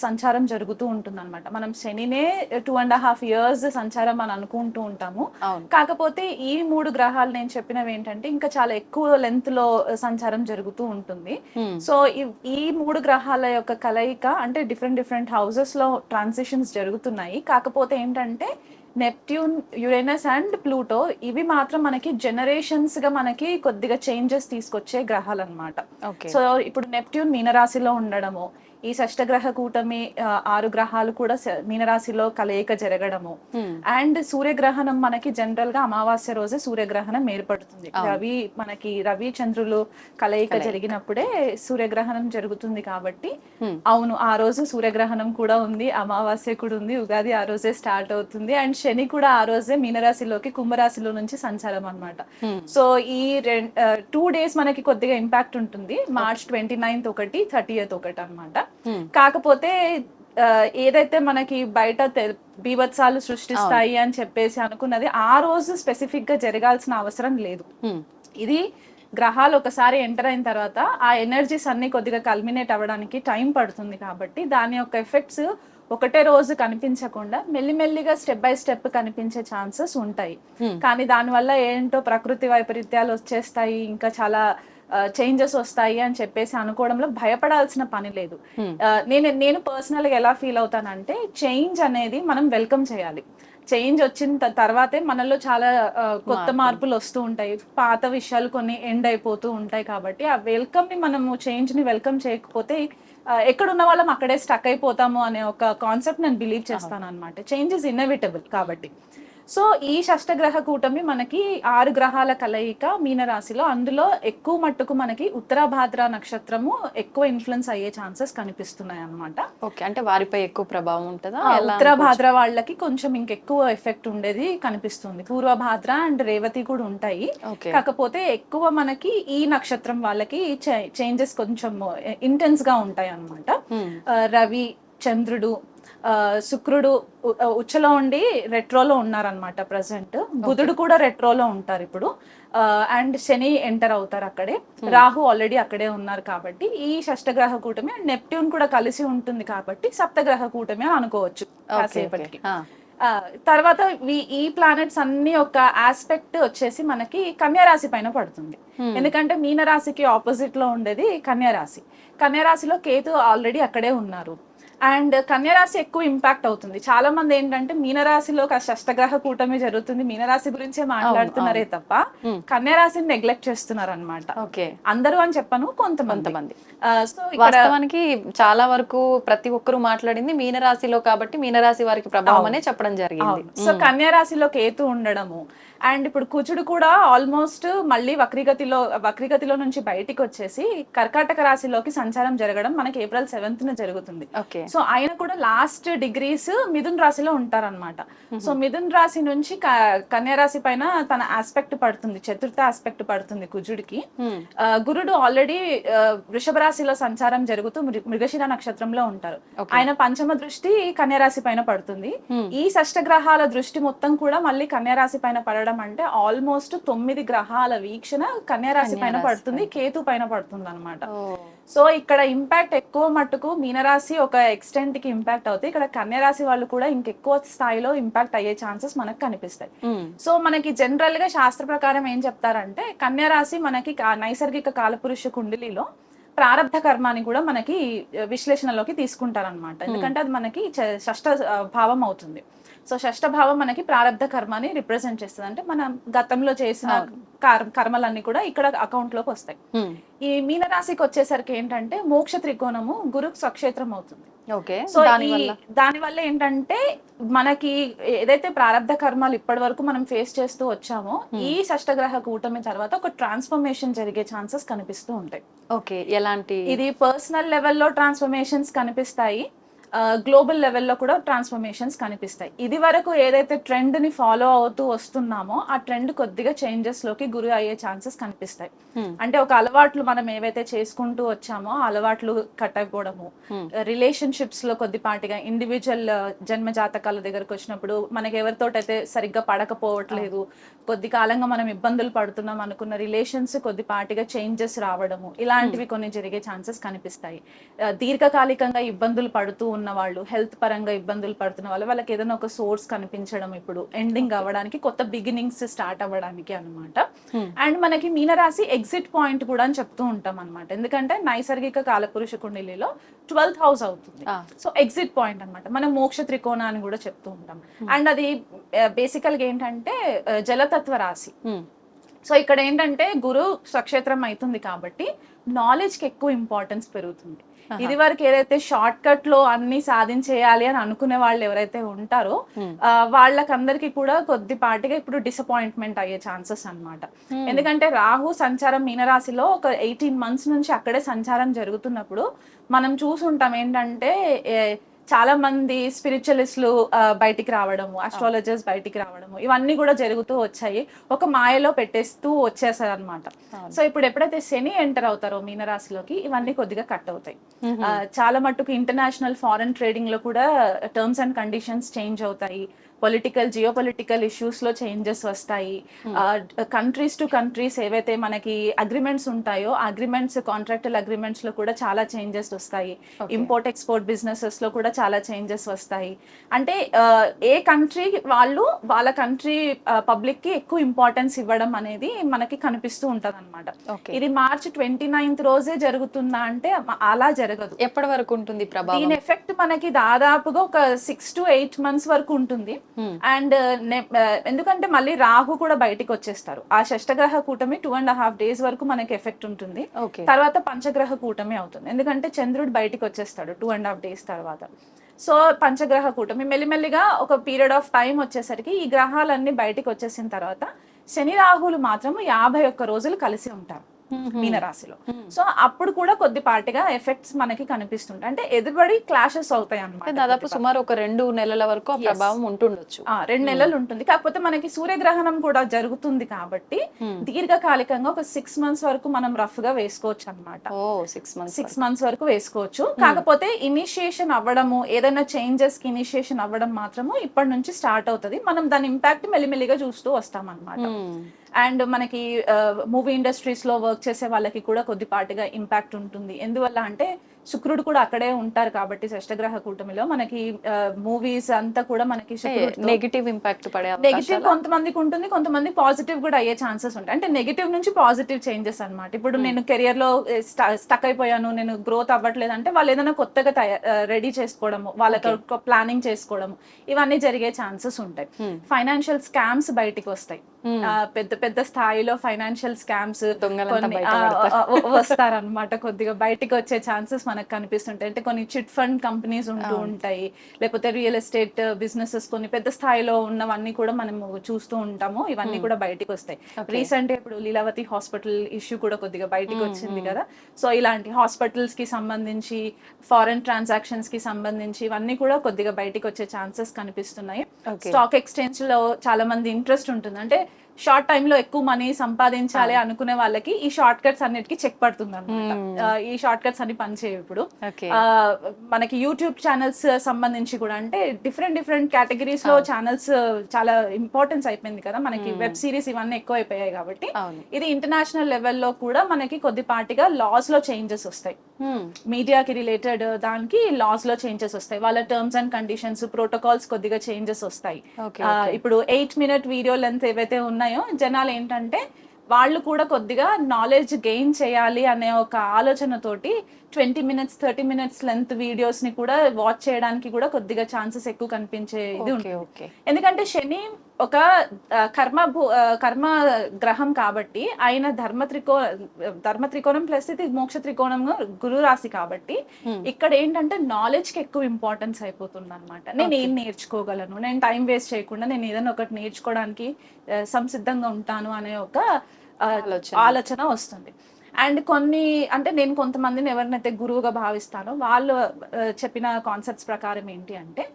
సంచారం జరుగుతూ ఉంటుంది అనమాట. మనం శనినే 2.5 years సంచారం అని అనుకుంటూ ఉంటాము. కాకపోతే ఈ 3 గ్రహాలు నేను చెప్పినవి ఏంటంటే ఇంకా చాలా ఎక్కువ లెంత్ లో సంచారం జరుగుతూ ఉంటుంది. సో ఈ 3 గ్రహాల యొక్క కలయిక అంటే డిఫరెంట్ హౌసెస్ లో ట్రాన్సిషన్స్ జరుగుతున్నాయి. కాకపోతే ఏంటంటే నెప్ట్యూన్, యురేనస్ అండ్ ప్లూటో ఇవి మాత్రం మనకి జనరేషన్స్ గా మనకి కొద్దిగా చేంజెస్ తీసుకొచ్చే గ్రహాలు అనమాట. సో ఇప్పుడు నెప్ట్యూన్ మీనరాశిలో ఉండడము, ఈ షష్టగ్రహ కూటమి 6 గ్రహాలు కూడా మీనరాశిలో కలయిక జరగడము, అండ్ సూర్యగ్రహణం మనకి జనరల్ గా అమావాస్య రోజే సూర్యగ్రహణం ఏర్పడుతుంది. రవి చంద్రులు కలయిక జరిగినప్పుడే సూర్యగ్రహణం జరుగుతుంది కాబట్టి అవును ఆ రోజు సూర్యగ్రహణం కూడా ఉంది, అమావాస్య కూడా ఉంది, ఉగాది ఆ రోజే స్టార్ట్ అవుతుంది, అండ్ శని కూడా ఆ రోజే మీనరాశిలోకి కుంభరాశిలో నుంచి సంచారం అన్నమాట. సో ఈ 2 days మనకి కొద్దిగా ఇంపాక్ట్ ఉంటుంది. March 29th ఒకటి, 30th ఒకటి అన్నమాట. కాకపోతే ఏదైతే మనకి బయట బీభత్సాలు సృష్టిస్తాయి అని చెప్పేసి అనుకున్నది ఆ రోజు స్పెసిఫిక్ గా జరగాల్సిన అవసరం లేదు. ఇది గ్రహాలు ఒకసారి ఎంటర్ అయిన తర్వాత ఆ ఎనర్జీస్ అన్ని కొద్దిగా కల్మినేట్ అవ్వడానికి టైం పడుతుంది కాబట్టి దాని యొక్క ఎఫెక్ట్స్ ఒకటే రోజు కనిపించకుండా మెల్లిమెల్లిగా స్టెప్ బై స్టెప్ కనిపించే ఛాన్సెస్ ఉంటాయి. కానీ దానివల్ల ఏంటో ప్రకృతి వైపరీత్యాలు వచ్చేస్తాయి, ఇంకా చాలా చేంజెస్ వస్తాయి అని చెప్పేసి అనుకోవడంలో భయపడాల్సిన పని లేదు. నేను పర్సనల్ గా ఎలా ఫీల్ అవుతానంటే చేంజ్ అనేది మనం వెల్కమ్ చేయాలి. చేంజ్ వచ్చిన తర్వాతే మనలో చాలా కొత్త మార్పులు వస్తూ ఉంటాయి, పాత విషయాలు కొన్ని ఎండ్ అయిపోతూ ఉంటాయి. కాబట్టి ఆ వెల్కమ్ ని మనము చేంజ్ ని వెల్కమ్ చేయకపోతే ఎక్కడున్న వాళ్ళం అక్కడే స్టక్ అయిపోతాము అనే ఒక కాన్సెప్ట్ నేను బిలీవ్ చేస్తాను అనమాట. చేంజ్ ఇస్ ఇన్నెవిటబుల్ కాబట్టి. సో ఈ షష్టగ్రహ కూటమి మనకి 6 గ్రహాల కలయిక మీనరాశిలో, అందులో ఎక్కువ మట్టుకు మనకి ఉత్తరాభాద్ర నక్షత్రము ఎక్కువ ఇన్ఫ్లుయెన్స్ అయ్యే ఛాన్సెస్ కనిపిస్తున్నాయి అన్నమాట. ఓకే, అంటే వారిపై ఎక్కువ ప్రభావం ఉంటుందా? ఉత్తరాభాద్ర వాళ్ళకి కొంచెం ఇంకెక్కువ ఎఫెక్ట్ ఉండేది కనిపిస్తుంది. పూర్వభాద్ర అండ్ రేవతి కూడా ఉంటాయి, కాకపోతే ఎక్కువ మనకి ఈ నక్షత్రం వాళ్ళకి చేంజెస్ కొంచెం ఇంటెన్స్ గా ఉంటాయి అన్నమాట. రవి, చంద్రుడు, శుక్రుడు ఉచ్చలో ఉండి రెట్రోలో ఉన్నారనమాట ప్రజెంట్. బుధుడు కూడా రెట్రోలో ఉంటారు ఇప్పుడు, అండ్ శని ఎంటర్ అవుతారు అక్కడే, రాహు ఆల్రెడీ అక్కడే ఉన్నారు. కాబట్టి ఈ షష్టగ్రహ కూటమి అండ్ నెప్ట్యూన్ కూడా కలిసి ఉంటుంది కాబట్టి సప్తగ్రహ కూటమి అని అనుకోవచ్చు కాసేపటికి. తర్వాత ఈ ప్లానెట్స్ అన్ని ఒక ఆస్పెక్ట్ వచ్చేసి మనకి కన్యారాశి పైన పడుతుంది. ఎందుకంటే మీనరాశికి ఆపోజిట్ లో ఉండేది కన్యారాశి. కన్యారాశిలో కేతు ఆల్రెడీ అక్కడే ఉన్నారు, అండ్ కన్యారాశి ఎక్కువ ఇంపాక్ట్ అవుతుంది. చాలా మంది ఏంటంటే మీనరాశిలో షష్టగ్రహ కూటమి జరుగుతుంది, మీనరాశి గురించే మాట్లాడుతున్నారే తప్ప కన్యారాశిని నెగ్లెక్ట్ చేస్తున్నారు అనమాట. అందరూ అని చెప్పను, కొంతమంది. సో వాస్తవానికి చాలా వరకు ప్రతి ఒక్కరు మాట్లాడింది మీనరాశిలో కాబట్టి మీనరాశి వారికి ప్రభావం అనే చెప్పడం జరిగింది. సో కన్యారాశిలో కేతు ఉండడము, అండ్ ఇప్పుడు కుజుడు కూడా ఆల్మోస్ట్ మళ్ళీ వక్రీగతిలో నుంచి బయటికి వచ్చేసి కర్కాటక రాశిలోకి సంచారం జరగడం మనకి April 7th జరుగుతుంది. సో ఆయన కూడా లాస్ట్ డిగ్రీస్ మిథున్ రాశిలో ఉంటారనమాట. సో మిథున్ రాశి నుంచి కన్యా రాశి పైన తన ఆస్పెక్ట్ పడుతుంది, చతుర్థ ఆస్పెక్ట్ పడుతుంది కుజుడికి. గురుడు ఆల్రెడీ వృషభ రాశిలో సంచారం జరుగుతూ మృగశిర నక్షత్రంలో ఉంటారు. ఆయన పంచమ దృష్టి కన్యా రాశి పైన పడుతుంది. ఈ షష్టగ్రహాల దృష్టి మొత్తం కూడా మళ్ళీ కన్యా రాశి పైన పడడం అంటే ఆల్మోస్ట్ 9 గ్రహాల వీక్షణ కన్యా రాశి పైన పడుతుంది, కేతు పైన పడుతుంది అనమాట. సో ఇక్కడ ఇంపాక్ట్ ఎక్కువ మట్టుకు మీనరాశి ఒక ఎక్స్టెంట్ కి ఇంపాక్ట్ అవుతాయి, ఇక్కడ కన్యా రాశి వాళ్ళు కూడా ఇంకెక్కువ స్థాయిలో ఇంపాక్ట్ అయ్యే ఛాన్సెస్ మనకు కనిపిస్తాయి. సో మనకి జనరల్ గా శాస్త్ర ప్రకారం ఏం చెప్తారంటే కన్యా రాశి మనకి నైసర్గిక కాలపురుష కుండలిలో ప్రారబ్ధ కర్మాని కూడా మనకి విశ్లేషణలోకి తీసుకుంటారనమాట. ఎందుకంటే అది మనకి షష్ఠ భావం అవుతుంది. సో షష్ఠ భావం మనకి ప్రారబ్ధ కర్మని రిప్రజెంట్ చేస్తుంది, అంటే మనం గతంలో చేసిన కర్మలన్నీ కూడా ఇక్కడ అకౌంట్ లోకి వస్తాయి. ఈ మీనరాశికి వచ్చేసరికి ఏంటంటే మోక్ష త్రికోణము గురు స్వక్షేత్రం అవుతుంది. సో దాని వల్ల ఏంటంటే మనకి ఏదైతే ప్రారబ్ధ కర్మలు ఇప్పటి వరకు మనం ఫేస్ చేస్తూ వచ్చామో ఈ షష్టగ్రహ కూటమి తర్వాత ఒక ట్రాన్స్ఫర్మేషన్ జరిగే ఛాన్సెస్ కనిపిస్తూ ఉంటాయి. ఎలాంటి? ఇది పర్సనల్ లెవెల్లో ట్రాన్స్ఫర్మేషన్స్ కనిపిస్తాయి, గ్లోబల్ లెవెల్లో కూడా ట్రాన్స్ఫర్మేషన్స్ కనిపిస్తాయి. ఇది వరకు ఏదైతే ట్రెండ్ ని ఫాలో అవుతూ వస్తున్నామో ఆ ట్రెండ్ కొద్దిగా చేంజెస్ లోకి గురి అయ్యే ఛాన్సెస్ కనిపిస్తాయి. అంటే ఒక అలవాట్లు మనం ఏవైతే చేసుకుంటూ వచ్చామో ఆ అలవాట్లు కట్ అయిపోవడము, రిలేషన్షిప్స్ లో కొద్దిపాటిగా ఇండివిజువల్ జన్మ జాతకాల దగ్గరకు వచ్చినప్పుడు మనకి ఎవరితోటైతే సరిగ్గా పడకపోవట్లేదు, కొద్ది కాలంగా మనం ఇబ్బందులు పడుతున్నాం అనుకున్న రిలేషన్స్ కొద్దిపాటిగా చేంజెస్ రావడము, ఇలాంటివి కొన్ని జరిగే ఛాన్సెస్ కనిపిస్తాయి. దీర్ఘకాలికంగా ఇబ్బందులు పడుతూ ఉన్న వాళ్ళు, హెల్త్ పరంగా ఇబ్బందులు పడుతున్న వాళ్ళు, వాళ్ళకి ఏదైనా ఒక సోర్స్ కనిపించడం ఇప్పుడు ఎండింగ్ అవ్వడానికి, కొత్త బిగినింగ్స్ స్టార్ట్ అవ్వడానికి అనమాట. అండ్ మనకి మీనరాశి ఎగ్జిట్ పాయింట్ కూడా అని చెప్తూ ఉంటాం అనమాట. ఎందుకంటే నైసర్గిక కాలపురుష కుండలిలో 12th హౌస్ అవుతుంది. సో ఎగ్జిట్ పాయింట్ అనమాట. మనం మోక్ష త్రికోణ అని కూడా చెప్తూ ఉంటాం. అండ్ అది బేసికల్గా ఏంటంటే జలతత్వ రాశి. సో ఇక్కడ ఏంటంటే గురు స్వక్షేత్రం అవుతుంది కాబట్టి నాలెడ్జ్ కి ఎక్కువ ఇంపార్టెన్స్ పెరుగుతుంది. ఇది వరకు ఏదైతే షార్ట్ కట్ లో అన్ని సాధించేయాలి అని అనుకునే వాళ్ళు ఎవరైతే ఉంటారో వాళ్ళకందరికి కూడా కొద్దిపాటిగా ఇప్పుడు డిసప్పాయింట్మెంట్ అయ్యే ఛాన్సెస్ అన్నమాట. ఎందుకంటే రాహు సంచారం మీనరాశిలో ఒక 18 months నుంచి అక్కడే సంచారం జరుగుతున్నప్పుడు మనం చూసుంటాం ఏంటంటే చాలా మంది స్పిరిచువలిస్టులు బయటికి రావడము, అస్ట్రాలజర్స్ బయటికి రావడము, ఇవన్నీ కూడా జరుగుతూ వచ్చాయి. ఒక మాయలో పెట్టేస్తూ వచ్చేసారు అనమాట. సో ఇప్పుడు ఎప్పుడైతే శని ఎంటర్ అవుతారో మీనరాశిలోకి ఇవన్నీ కొద్దిగా కట్ అవుతాయి. చాలా మట్టుకు ఇంటర్నేషనల్ ఫారెన్ ట్రేడింగ్ లో కూడా టర్మ్స్ అండ్ కండిషన్స్ చేంజ్ అవుతాయి. జియోపొలిటికల్ ఇష్యూస్ లో చేంజెస్ వస్తాయి. కంట్రీస్ టు కంట్రీస్ ఏవైతే మనకి అగ్రిమెంట్స్ ఉంటాయో అగ్రిమెంట్స్, కాంట్రాక్టుల్ అగ్రిమెంట్స్ లో కూడా చాలా చేంజెస్ వస్తాయి. ఇంపోర్ట్ ఎక్స్పోర్ట్ బిజినెసెస్ లో కూడా చాలా చేంజెస్ వస్తాయి. అంటే ఏ కంట్రీ వాళ్ళు వాళ్ళ కంట్రీ పబ్లిక్ కి ఎక్కువ ఇంపార్టెన్స్ ఇవ్వడం అనేది మనకి కనిపిస్తూ ఉంటది అనమాట. ఇది March 29th రోజే జరుగుతుందా అంటే అలా జరగదు. ఎప్పటి వరకు ఉంటుంది ప్రభావం? దీని ఎఫెక్ట్ మనకి దాదాపుగా ఒక 6 to 8 months వరకు ఉంటుంది. అండ్ ఎందుకంటే మళ్ళీ రాహు కూడా బయటికి వచ్చేస్తారు. ఆ షష్టగ్రహ కూటమి 2.5 days వరకు మనకి ఎఫెక్ట్ ఉంటుంది. తర్వాత పంచగ్రహ కూటమి అవుతుంది. ఎందుకంటే చంద్రుడు బయటికి వచ్చేస్తాడు 2.5 days తర్వాత. సో పంచగ్రహ కూటమి మెల్లిమెల్లిగా ఒక పీరియడ్ ఆఫ్ టైం వచ్చేసరికి ఈ గ్రహాలన్నీ బయటికి వచ్చేసిన తర్వాత శని రాహులు మాత్రం 51 రోజులు కలిసి ఉంటారు మీనరాశిలో. సో అప్పుడు కూడా కొద్దిపాటిగా ఎఫెక్ట్స్ మనకి కనిపిస్తుంటాయి. అంటే ఎదురుబడి క్లాషెస్ అవుతాయి అన్నమాట. దాదాపు సుమారు ఒక 2 నెలల వరకు ప్రభావం ఉంటుండొచ్చు. 2 నెలలు ఉంటుంది. కాకపోతే మనకి సూర్యగ్రహణం కూడా జరుగుతుంది కాబట్టి దీర్ఘకాలికంగా ఒక 6 months వరకు మనం రఫ్ గా వేసుకోవచ్చు అనమాట. 6 months వరకు వేసుకోవచ్చు. కాకపోతే ఇనిషియేషన్ అవ్వడము, ఏదైనా చేంజెస్ కి ఇనిషియేషన్ అవ్వడం మాత్రము ఇప్పటి నుంచి స్టార్ట్ అవుతుంది. మనం దాని ఇంపాక్ట్ మెల్లిమెల్లిగా చూస్తూ వస్తాం అనమాట. అండ్ మనకి మూవీ ఇండస్ట్రీస్ లో వర్క్ చేసే వాళ్ళకి కూడా కొద్దిపాటిగా ఇంపాక్ట్ ఉంటుంది. ఎందువల్ల అంటే శుక్రుడు కూడా అక్కడే ఉంటారు కాబట్టి షష్టగ్రహ కూటమిలో మనకి మూవీస్ అంతా కూడా మనకి నెగిటివ్ ఇంపాక్ట్ పడే నెగిటివ్ కొంతమందికి ఉంటుంది, కొంతమంది పాజిటివ్ కూడా అయ్యే ఛాన్సెస్ ఉంటాయి. అంటే నెగిటివ్ నుంచి పాజిటివ్ చేంజెస్ అన్నమాట. ఇప్పుడు నేను కెరియర్ లో స్టక్ అయిపోయాను, నేను గ్రోత్ అవ్వట్లేదు అంటే వాళ్ళు ఏదైనా కొత్తగా రెడీ చేసుకోవడము, వాళ్ళకి ప్లానింగ్ చేసుకోవడము, ఇవన్నీ జరిగే ఛాన్సెస్ ఉంటాయి. ఫైనాన్షియల్ స్కామ్స్ బయటికి వస్తాయి. పెద్ద పెద్ద స్థాయిలో ఫైనాన్షియల్ స్కామ్స్ వస్తారనమాట. కొద్దిగా బయటికి వచ్చే ఛాన్సెస్ మనకు కనిపిస్తుంటాయి. అంటే కొన్ని చిట్ ఫండ్ కంపెనీస్ ఉంటూ ఉంటాయి, లేకపోతే రియల్ ఎస్టేట్ బిజినెసెస్ కొన్ని పెద్ద స్థాయిలో ఉన్నవన్నీ కూడా మనం చూస్తూ ఉంటాము. ఇవన్నీ కూడా బయటికి వస్తాయి. రీసెంట్ ఇప్పుడు లీలావతి హాస్పిటల్ ఇష్యూ కూడా కొద్దిగా బయటికి వచ్చింది కదా. సో ఇలాంటి హాస్పిటల్స్ కి సంబంధించి, ఫారెన్ ట్రాన్సాక్షన్స్ కి సంబంధించి ఇవన్నీ కూడా కొద్దిగా బయటికి వచ్చే ఛాన్సెస్ కనిపిస్తున్నాయి. స్టాక్ ఎక్స్చేంజ్ లో చాలా మంది ఇంట్రెస్ట్ ఉంటుంది. అంటే షార్ట్ టైమ్ లో ఎక్కువ మనీ సంపాదించాలి అనుకునే వాళ్ళకి ఈ షార్ట్ కట్స్ అన్నిటికీ చెక్ పడుతుంది అనమాట. ఈ షార్ట్ కట్స్ అన్ని పనిచేయవు. ఇప్పుడు మనకి యూట్యూబ్ ఛానల్స్ సంబంధించి కూడా అంటే డిఫరెంట్ కేటగిరీస్ లో ఛానల్స్ చాలా ఇంపార్టెన్స్ అయిపోయింది కదా మనకి. వెబ్ సిరీస్ ఇవన్నీ ఎక్కువ అయిపోయాయి కాబట్టి ఇది ఇంటర్నేషనల్ లెవెల్లో కూడా మనకి కొద్దిపాటిగా లాస్ లో చేంజెస్ వస్తాయి. మీడియాకి రిలేటెడ్ దానికి లాస్ లో చేంజెస్ వస్తాయి. వాళ్ళ టర్మ్స్ అండ్ కండిషన్స్, ప్రోటోకాల్స్ కొద్దిగా చేంజెస్ వస్తాయి. ఇప్పుడు 8 minute వీడియో లెంత్ ఏవైతే ఉన్నాయో జనాలు ఏంటంటే వాళ్ళు కూడా కొద్దిగా నాలెడ్జ్ గెయిన్ చేయాలి అనే ఒక ఆలోచనతోటి 20 minutes 30 minutes లెంత్ వీడియోస్ ని కూడా వాచ్ చేయడానికి కూడా కొద్దిగా ఛాన్సెస్ ఎక్కువ కనిపించే ఇది ఉంటుంది. ఎందుకంటే శని ఒక కర్మ గ్రహం కాబట్టి ఆయన ధర్మ త్రికోణం ప్లస్ ఇది మోక్ష త్రికోణం గురు రాశి కాబట్టి ఇక్కడ ఏంటంటే నాలెడ్జ్ కి ఎక్కువ ఇంపార్టెన్స్ అయిపోతుంది అనమాట. నేను ఏం నేర్చుకోగలను, నేను టైం వేస్ట్ చేయకుండా నేను ఏదైనా ఒకటి నేర్చుకోవడానికి సంసిద్ధంగా ఉంటాను అనే ఒక ఆలోచన వస్తుంది. అండ్ కొన్ని అంటే నేను కొంతమందిని ఎవరినైతే గురువుగా భావిస్తానో వాళ్ళు చెప్పిన కాన్సెప్ట్స్ ప్రకారం ఏంటి అంటే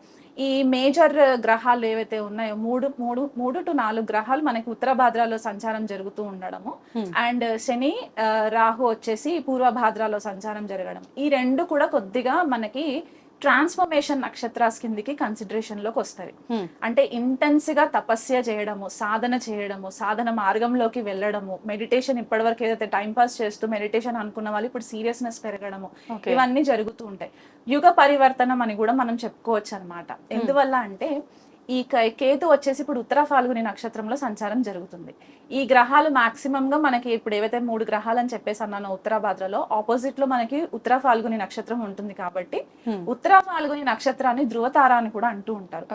ఈ మేజర్ గ్రహాలు ఏవైతే ఉన్నాయో మూడు టు 4 గ్రహాలు మనకి ఉత్తర భాద్రాలో సంచారం జరుగుతూ ఉండడము అండ్ శని రాహు వచ్చేసి పూర్వ భాద్రాలో సంచారం జరగడం, ఈ రెండు కూడా కొద్దిగా మనకి ట్రాన్స్ఫర్మేషన్ నక్షత్రాస్ కిందికి కన్సిడరేషన్ లోకి వస్తాయి. అంటే ఇంటెన్స్ గా తపస్య చేయడము, సాధన మార్గంలోకి వెళ్ళడము, మెడిటేషన్ ఇప్పటివరకు ఏదైతే టైం పాస్ చేస్తూ మెడిటేషన్ అనుకున్న వాళ్ళు ఇప్పుడు సీరియస్నెస్ పెరగడము, ఇవన్నీ జరుగుతూ ఉంటాయి. యుగ పరివర్తనం అని కూడా మనం చెప్పుకోవచ్చు అనమాట. ఎందువల్ల అంటే ఈ కేతు వచ్చేసి ఇప్పుడు ఉత్తర ఫాల్గుని నక్షత్రంలో సంచారం జరుగుతుంది. ఈ గ్రహాలు మాక్సిమం గా మనకి ఇప్పుడు ఏవైతే 3 గ్రహాలు అని చెప్పేసి అన్నాను ఉత్తర భాద్రలో, ఆపోజిట్ లో మనకి ఉత్తర ఫాల్గుని నక్షత్రం ఉంటుంది కాబట్టి ఉత్తర ఫాల్గుని నక్షత్రాన్ని ధృవతార అని కూడా అంటూ ఉంటారు.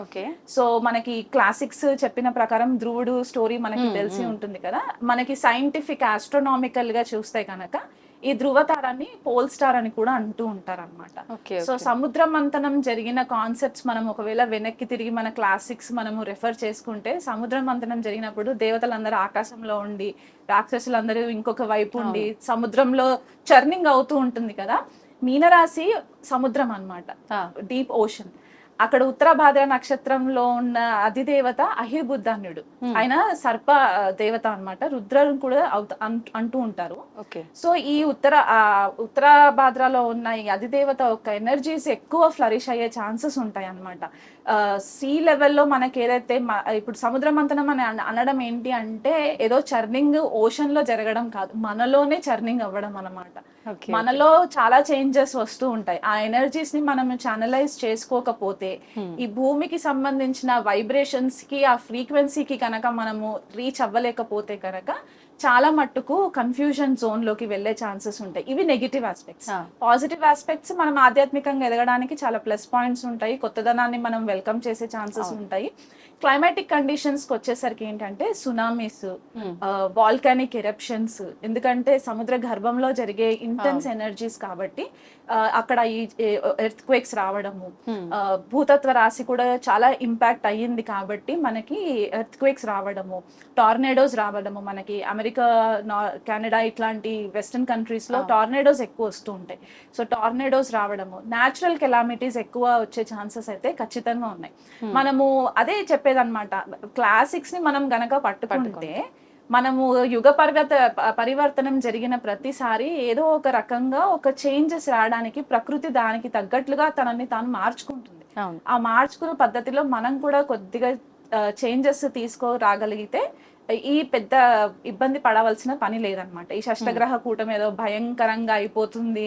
సో మనకి క్లాసిక్స్ చెప్పిన ప్రకారం ధ్రువుడు స్టోరీ మనకి తెలిసి ఉంటుంది కదా, మనకి సైంటిఫిక్ ఆస్ట్రోనామికల్ గా చూస్తే కనుక ఈ ధృవతారాన్ని పోల్ స్టార్ అని కూడా అంటూ ఉంటారు అనమాట. సో సముద్ర మంథనం జరిగిన కాన్సెప్ట్స్ మనం ఒకవేళ వెనక్కి తిరిగి మన క్లాసిక్స్ మనము రెఫర్ చేసుకుంటే, సముద్ర మంథనం జరిగినప్పుడు దేవతలందరూ ఆకాశంలో ఉండి రాక్షసులందరూ ఇంకొక వైపు ఉండి సముద్రంలో చర్నింగ్ అవుతూ ఉంటుంది కదా, మీనరాశి సముద్రం అన్నమాట, డీప్ ఓషన్. అక్కడ ఉత్తర భాద్ర నక్షత్రంలో ఉన్న అధిదేవత అహిర్బుద్ధాన్యుడు, ఆయన సర్ప దేవత అన్నమాట, రుద్రం కూడా అంటూ ఉంటారు. సో ఈ ఉత్తర భాద్రలో ఉన్న ఈ అధిదేవత యొక్క ఎనర్జీస్ ఎక్కువ ఫ్లరిష్ అయ్యే ఛాన్సెస్ ఉంటాయి అన్నమాట. సీ లెవెల్లో మనకి ఏదైతే ఇప్పుడు సముద్ర మంథనం అని అనడం ఏంటి అంటే ఏదో చర్నింగ్ ఓషన్ లో జరగడం కాదు, మనలోనే చర్నింగ్ అవ్వడం అన్నమాట. మనలో చాలా చేంజెస్ వస్తూ ఉంటాయి. ఆ ఎనర్జీస్ ని మనం ఛానలైజ్ చేసుకోకపోతే ఈ భూమికి సంబంధించిన వైబ్రేషన్స్ కి ఆ ఫ్రీక్వెన్సీకి కనుక మనము రీచ్ అవ్వలేకపోతే కనుక చాలా మట్టుకు కన్ఫ్యూజన్ జోన్ లోకి వెళ్లే ఛాన్సెస్ ఉంటాయి. ఇవి నెగిటివ్ ఆస్పెక్ట్స్. పాజిటివ్ ఆస్పెక్ట్స్ మనం ఆధ్యాత్మికంగా ఎదగడానికి చాలా ప్లస్ పాయింట్స్ ఉంటాయి, కొత్తదనాన్ని మనం వెల్కమ్ చేసే ఛాన్సెస్ ఉంటాయి. క్లైమాటిక్ కండిషన్స్ కి వచ్చేసరికి ఏంటంటే సునామీస్, వాల్కానిక్ ఎరప్షన్స్, ఎందుకంటే సముద్ర గర్భంలో జరిగే ఇంటెన్స్ ఎనర్జీస్ కాబట్టి అక్కడ ఈ ఎర్త్ క్వేక్స్ రావడము, భూతత్వ రాశి కూడా చాలా ఇంపాక్ట్ అయ్యింది కాబట్టి మనకి ఎర్త్ క్వేక్స్ రావడము, టార్నేడోస్ రావడము, మనకి అమెరికా, కెనడా ఇట్లాంటి వెస్టర్న్ కంట్రీస్ లో టార్నేడోస్ ఎక్కువ వస్తూ ఉంటాయి. సో టార్నేడోస్ రావడము, న్యాచురల్ కెలామిటీస్ ఎక్కువ వచ్చే ఛాన్సెస్ అయితే ఖచ్చితంగా ఉన్నాయి. మనము అదే చెప్పేదన్నమాట, క్లాసిక్స్ ని మనం గనక పట్టుకుంటే మనము యుగ పరివర్తనం జరిగిన ప్రతిసారి ఏదో ఒక రకంగా ఒక చేంజెస్ రావడానికి ప్రకృతి దానికి తగ్గట్లుగా తనని తాను మార్చుకుంటుంది. ఆ మార్చుకున్న పద్ధతిలో మనం కూడా కొద్దిగా చేంజెస్ తీసుకురాగలిగితే ఈ పెద్ద ఇబ్బంది పడవలసిన పని లేదనమాట. ఈ షష్టగ్రహ కూటమి ఏదో భయంకరంగా అయిపోతుంది,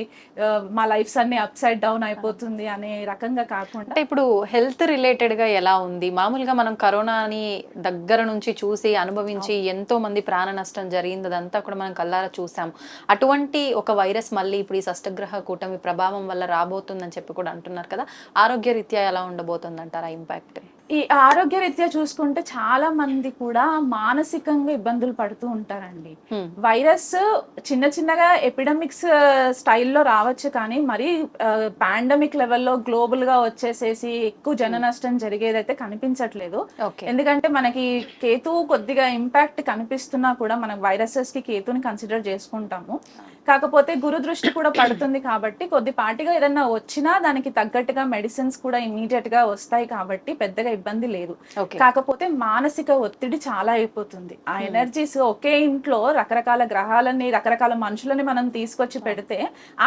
మా లైఫ్స్ అన్ని అప్ సైడ్ డౌన్ అయిపోతుంది అనే రకంగా కాకుండా, ఇప్పుడు హెల్త్ రిలేటెడ్ గా ఎలా ఉంది? మామూలుగా మనం కరోనాని దగ్గర నుంచి చూసి అనుభవించి ఎంతో మంది ప్రాణ నష్టం జరిగింది, అదంతా కూడా మనం కళ్ళారా చూసాం. అటువంటి ఒక వైరస్ మళ్ళీ ఇప్పుడు ఈ షష్టగ్రహ కూటమి ప్రభావం వల్ల రాబోతుందని చెప్పి కూడా అంటున్నారు కదా, ఆరోగ్య రీత్యా ఎలా ఉండబోతుంది అంటారా ఇంపాక్ట్? ఈ ఆరోగ్య రీత్యా చూసుకుంటే చాలా మంది కూడా మానసికంగా ఇబ్బందులు పడుతూ ఉంటారండి. వైరస్ చిన్న చిన్నగా ఎపిడమిక్స్ స్టైల్లో రావచ్చు, కానీ మరి పాండమిక్ లెవెల్లో గ్లోబల్ గా వచ్చేసేసి ఎక్కువ జన నష్టం జరిగేదైతే కనిపించట్లేదు. ఎందుకంటే మనకి కేతు కొద్దిగా ఇంపాక్ట్ కనిపిస్తున్నా కూడా మనం వైరసెస్ కి కేతుని కన్సిడర్ చేసుకుంటాము. కాకపోతే గురు దృష్టి కూడా పడుతుంది కాబట్టి కొద్దిపాటిగా ఏదన్నా వచ్చినా దానికి తగ్గట్టుగా మెడిసిన్స్ కూడా ఇమీడియట్ గా వస్తాయి కాబట్టి పెద్దగా ఇబ్బంది లేదు. కాకపోతే మానసిక ఒత్తిడి చాలా అయిపోతుంది. ఆ ఎనర్జీస్ ఒకే ఇంట్లో రకరకాల గ్రహాలని రకరకాల మనుషులని మనం తీసుకొచ్చి పెడితే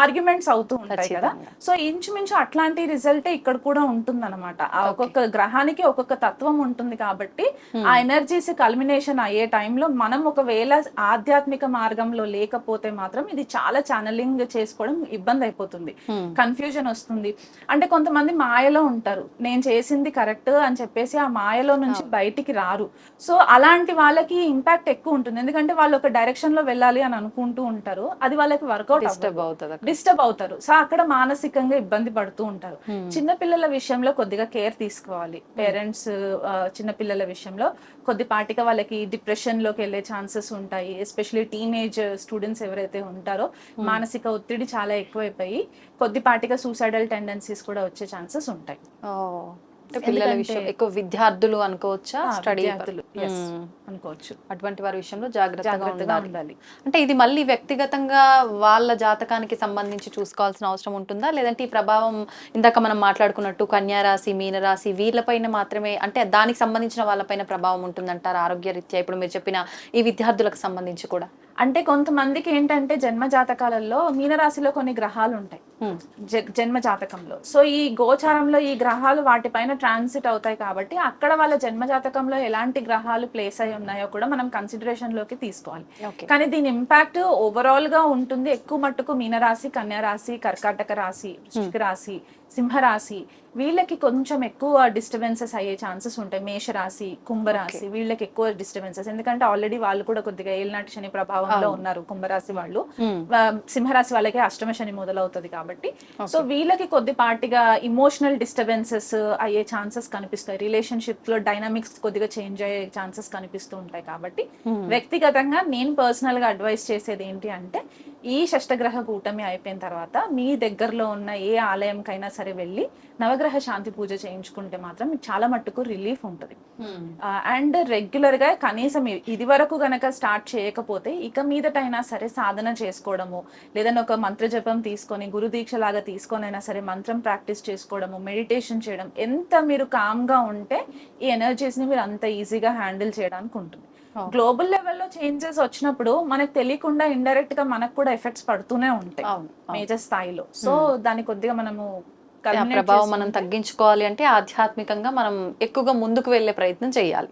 ఆర్గ్యుమెంట్స్ అవుతూ ఉంటాయి కదా. సో ఇంచుమించు అట్లాంటి రిజల్టే ఇక్కడ కూడా ఉంటుంది అనమాట. ఆ ఒక్కొక్క గ్రహానికి ఒక్కొక్క తత్వం ఉంటుంది కాబట్టి ఆ ఎనర్జీస్ కల్మినేషన్ అయ్యే టైంలో మనం ఒకవేళ ఆధ్యాత్మిక మార్గంలో లేకపోతే మాత్రం ఇది చాలా ఛానలింగ్ చేసుకోవడం ఇబ్బంది అయిపోతుంది, కన్ఫ్యూజన్ వస్తుంది. అంటే కొంతమంది మాయలో ఉంటారు, నేను చేసింది కరెక్ట్ అని చెప్పేసి ఆ మాయలో నుంచి బయటికి రారు. సో అలాంటి వాళ్ళకి ఇంపాక్ట్ ఎక్కువ ఉంటుంది, ఎందుకంటే వాళ్ళు ఒక డైరెక్షన్ లో వెళ్ళాలి అని అనుకుంటూ ఉంటారు, అది వాళ్ళకి వర్కౌట్ డిస్టర్బ్ అవుతారు. సో అక్కడ మానసికంగా ఇబ్బంది పడుతూ ఉంటారు. చిన్నపిల్లల విషయంలో కొద్దిగా కేర్ తీసుకోవాలి పేరెంట్స్. చిన్నపిల్లల విషయంలో కొద్దిపాటిగా వాళ్ళకి డిప్రెషన్ లోకి వెళ్ళే ఛాన్సెస్ ఉంటాయి. ఎస్పెషల్లీ టీనేజ్ స్టూడెంట్స్ ఎవరైతే ఉంటారో మానసిక ఒత్తిడి చాలా ఎక్కువైపోయి కొద్దిపాటిగా సూసైడల్ టెండెన్సీస్ కూడా వచ్చే ఛాన్సెస్ ఉంటాయి. అంటే పిల్లల విషయం ఎక్కువ విద్యార్థులు అనుకోవచ్చా, స్టడీ విద్యార్థులు yes, అనుకోవచ్చు. అటువంటి వారి విషయంలో జాగ్రత్తగా జాగ్రత్తగా ఉండాలి. ఉండాలి. అంటే ఇది మళ్ళీ వ్యక్తిగతంగా వాళ్ళ జాతకానికి సంబంధించి చూసుకోవాల్సిన అవసరం ఉంటుందా, లేదంటే ఈ ప్రభావం ఇందాక మనం మాట్లాడుకున్నట్టు కన్యా రాశి, మీనరాశి వీళ్ళపైన మాత్రమే, అంటే దానికి సంబంధించిన వాళ్ళపైన ప్రభావం ఉంటుందంటారు ఆరోగ్య రీత్యా? ఇప్పుడు మీరు చెప్పిన ఈ విద్యార్థులకు సంబంధించి కూడా అంటే కొంతమందికి ఏంటంటే జన్మ జాతకాలలో మీనరాశిలో కొన్ని గ్రహాలు ఉంటాయి జన్మ జాతకంలో. సో ఈ గోచారంలో ఈ గ్రహాలు వాటిపైన ట్రాన్సిట్ అవుతాయి కాబట్టి అక్కడ వాళ్ళ జన్మ జాతకంలో ఎలాంటి గ్రహాలు ప్లేస్ అయి ఉన్నాయో కూడా మనం కన్సిడరేషన్ లోకి తీసుకోవాలి. Okay. కానీ దీని ఇంపాక్ట్ ఓవరాల్ గా ఉంటుంది. ఎక్కువ మట్టుకు మీనరాశి, కన్యా రాశి, కర్కాటక రాశి, వృశ్చిక రాశి, సింహరాశి వీళ్ళకి కొంచెం ఎక్కువ డిస్టర్బెన్సెస్ అయ్యే ఛాన్సెస్ ఉంటాయి. మేషరాశి, కుంభరాశి వీళ్ళకి ఎక్కువ డిస్టర్బెన్సెస్, ఎందుకంటే ఆల్రెడీ వాళ్ళు కూడా కొద్దిగా ఏలినాటి శని ప్రభావంలో ఉన్నారు కుంభరాశి వాళ్ళు. సింహరాశి వాళ్ళకి అష్టమ శని మొదలవుతుంది కాబట్టి సో వీళ్ళకి కొద్దిపాటిగా ఇమోషనల్ డిస్టర్బెన్సెస్ అయ్యే ఛాన్సెస్ కనిపిస్తాయి. రిలేషన్షిప్ లో డైనామిక్స్ కొద్దిగా చేంజ్ అయ్యే ఛాన్సెస్ కనిపిస్తూ ఉంటాయి. కాబట్టి వ్యక్తిగతంగా నేను పర్సనల్ గా అడ్వైస్ చేసేది ఏంటి అంటే, ఈ షష్టగ్రహ కూటమి అయిపోయిన తర్వాత మీ దగ్గరలో ఉన్న ఏ ఆలయంకైనా సరే వెళ్ళి నవగ్రహ శాంతి పూజ చేయించుకుంటే మాత్రం మీకు చాలా మట్టుకు రిలీఫ్ ఉంటుంది. అండ్ రెగ్యులర్ గా కనీసం ఇది వరకు గనక స్టార్ట్ చేయకపోతే ఇక మీదటైనా సరే సాధన చేసుకోవడము, లేదంటే ఒక మంత్ర జపం తీసుకొని గురు దీక్ష లాగా తీసుకొని అయినా సరే మంత్రం ప్రాక్టీస్ చేసుకోవడము, మెడిటేషన్ చేయడం, ఎంత మీరు కామ్ గా ఉంటే ఈ ఎనర్జీస్ ని మీరు అంత ఈజీగా హ్యాండిల్ చేయడానికి ఉంటుంది. గ్లోబల్ లెవెల్లో చేంజెస్ వచ్చినప్పుడు మనకు తెలియకుండా ఇండైరెక్ట్ గా మనకు కూడా ఎఫెక్ట్స్ పడుతూనే ఉంటాయి మేజర్ స్థాయిలో. సో దాన్ని కొద్దిగా మనము ప్రభావం మనం తగ్గించుకోవాలి అంటే ఆధ్యాత్మికంగా మనం ఎక్కువగా ముందుకు వెళ్ళే ప్రయత్నం చేయాలి.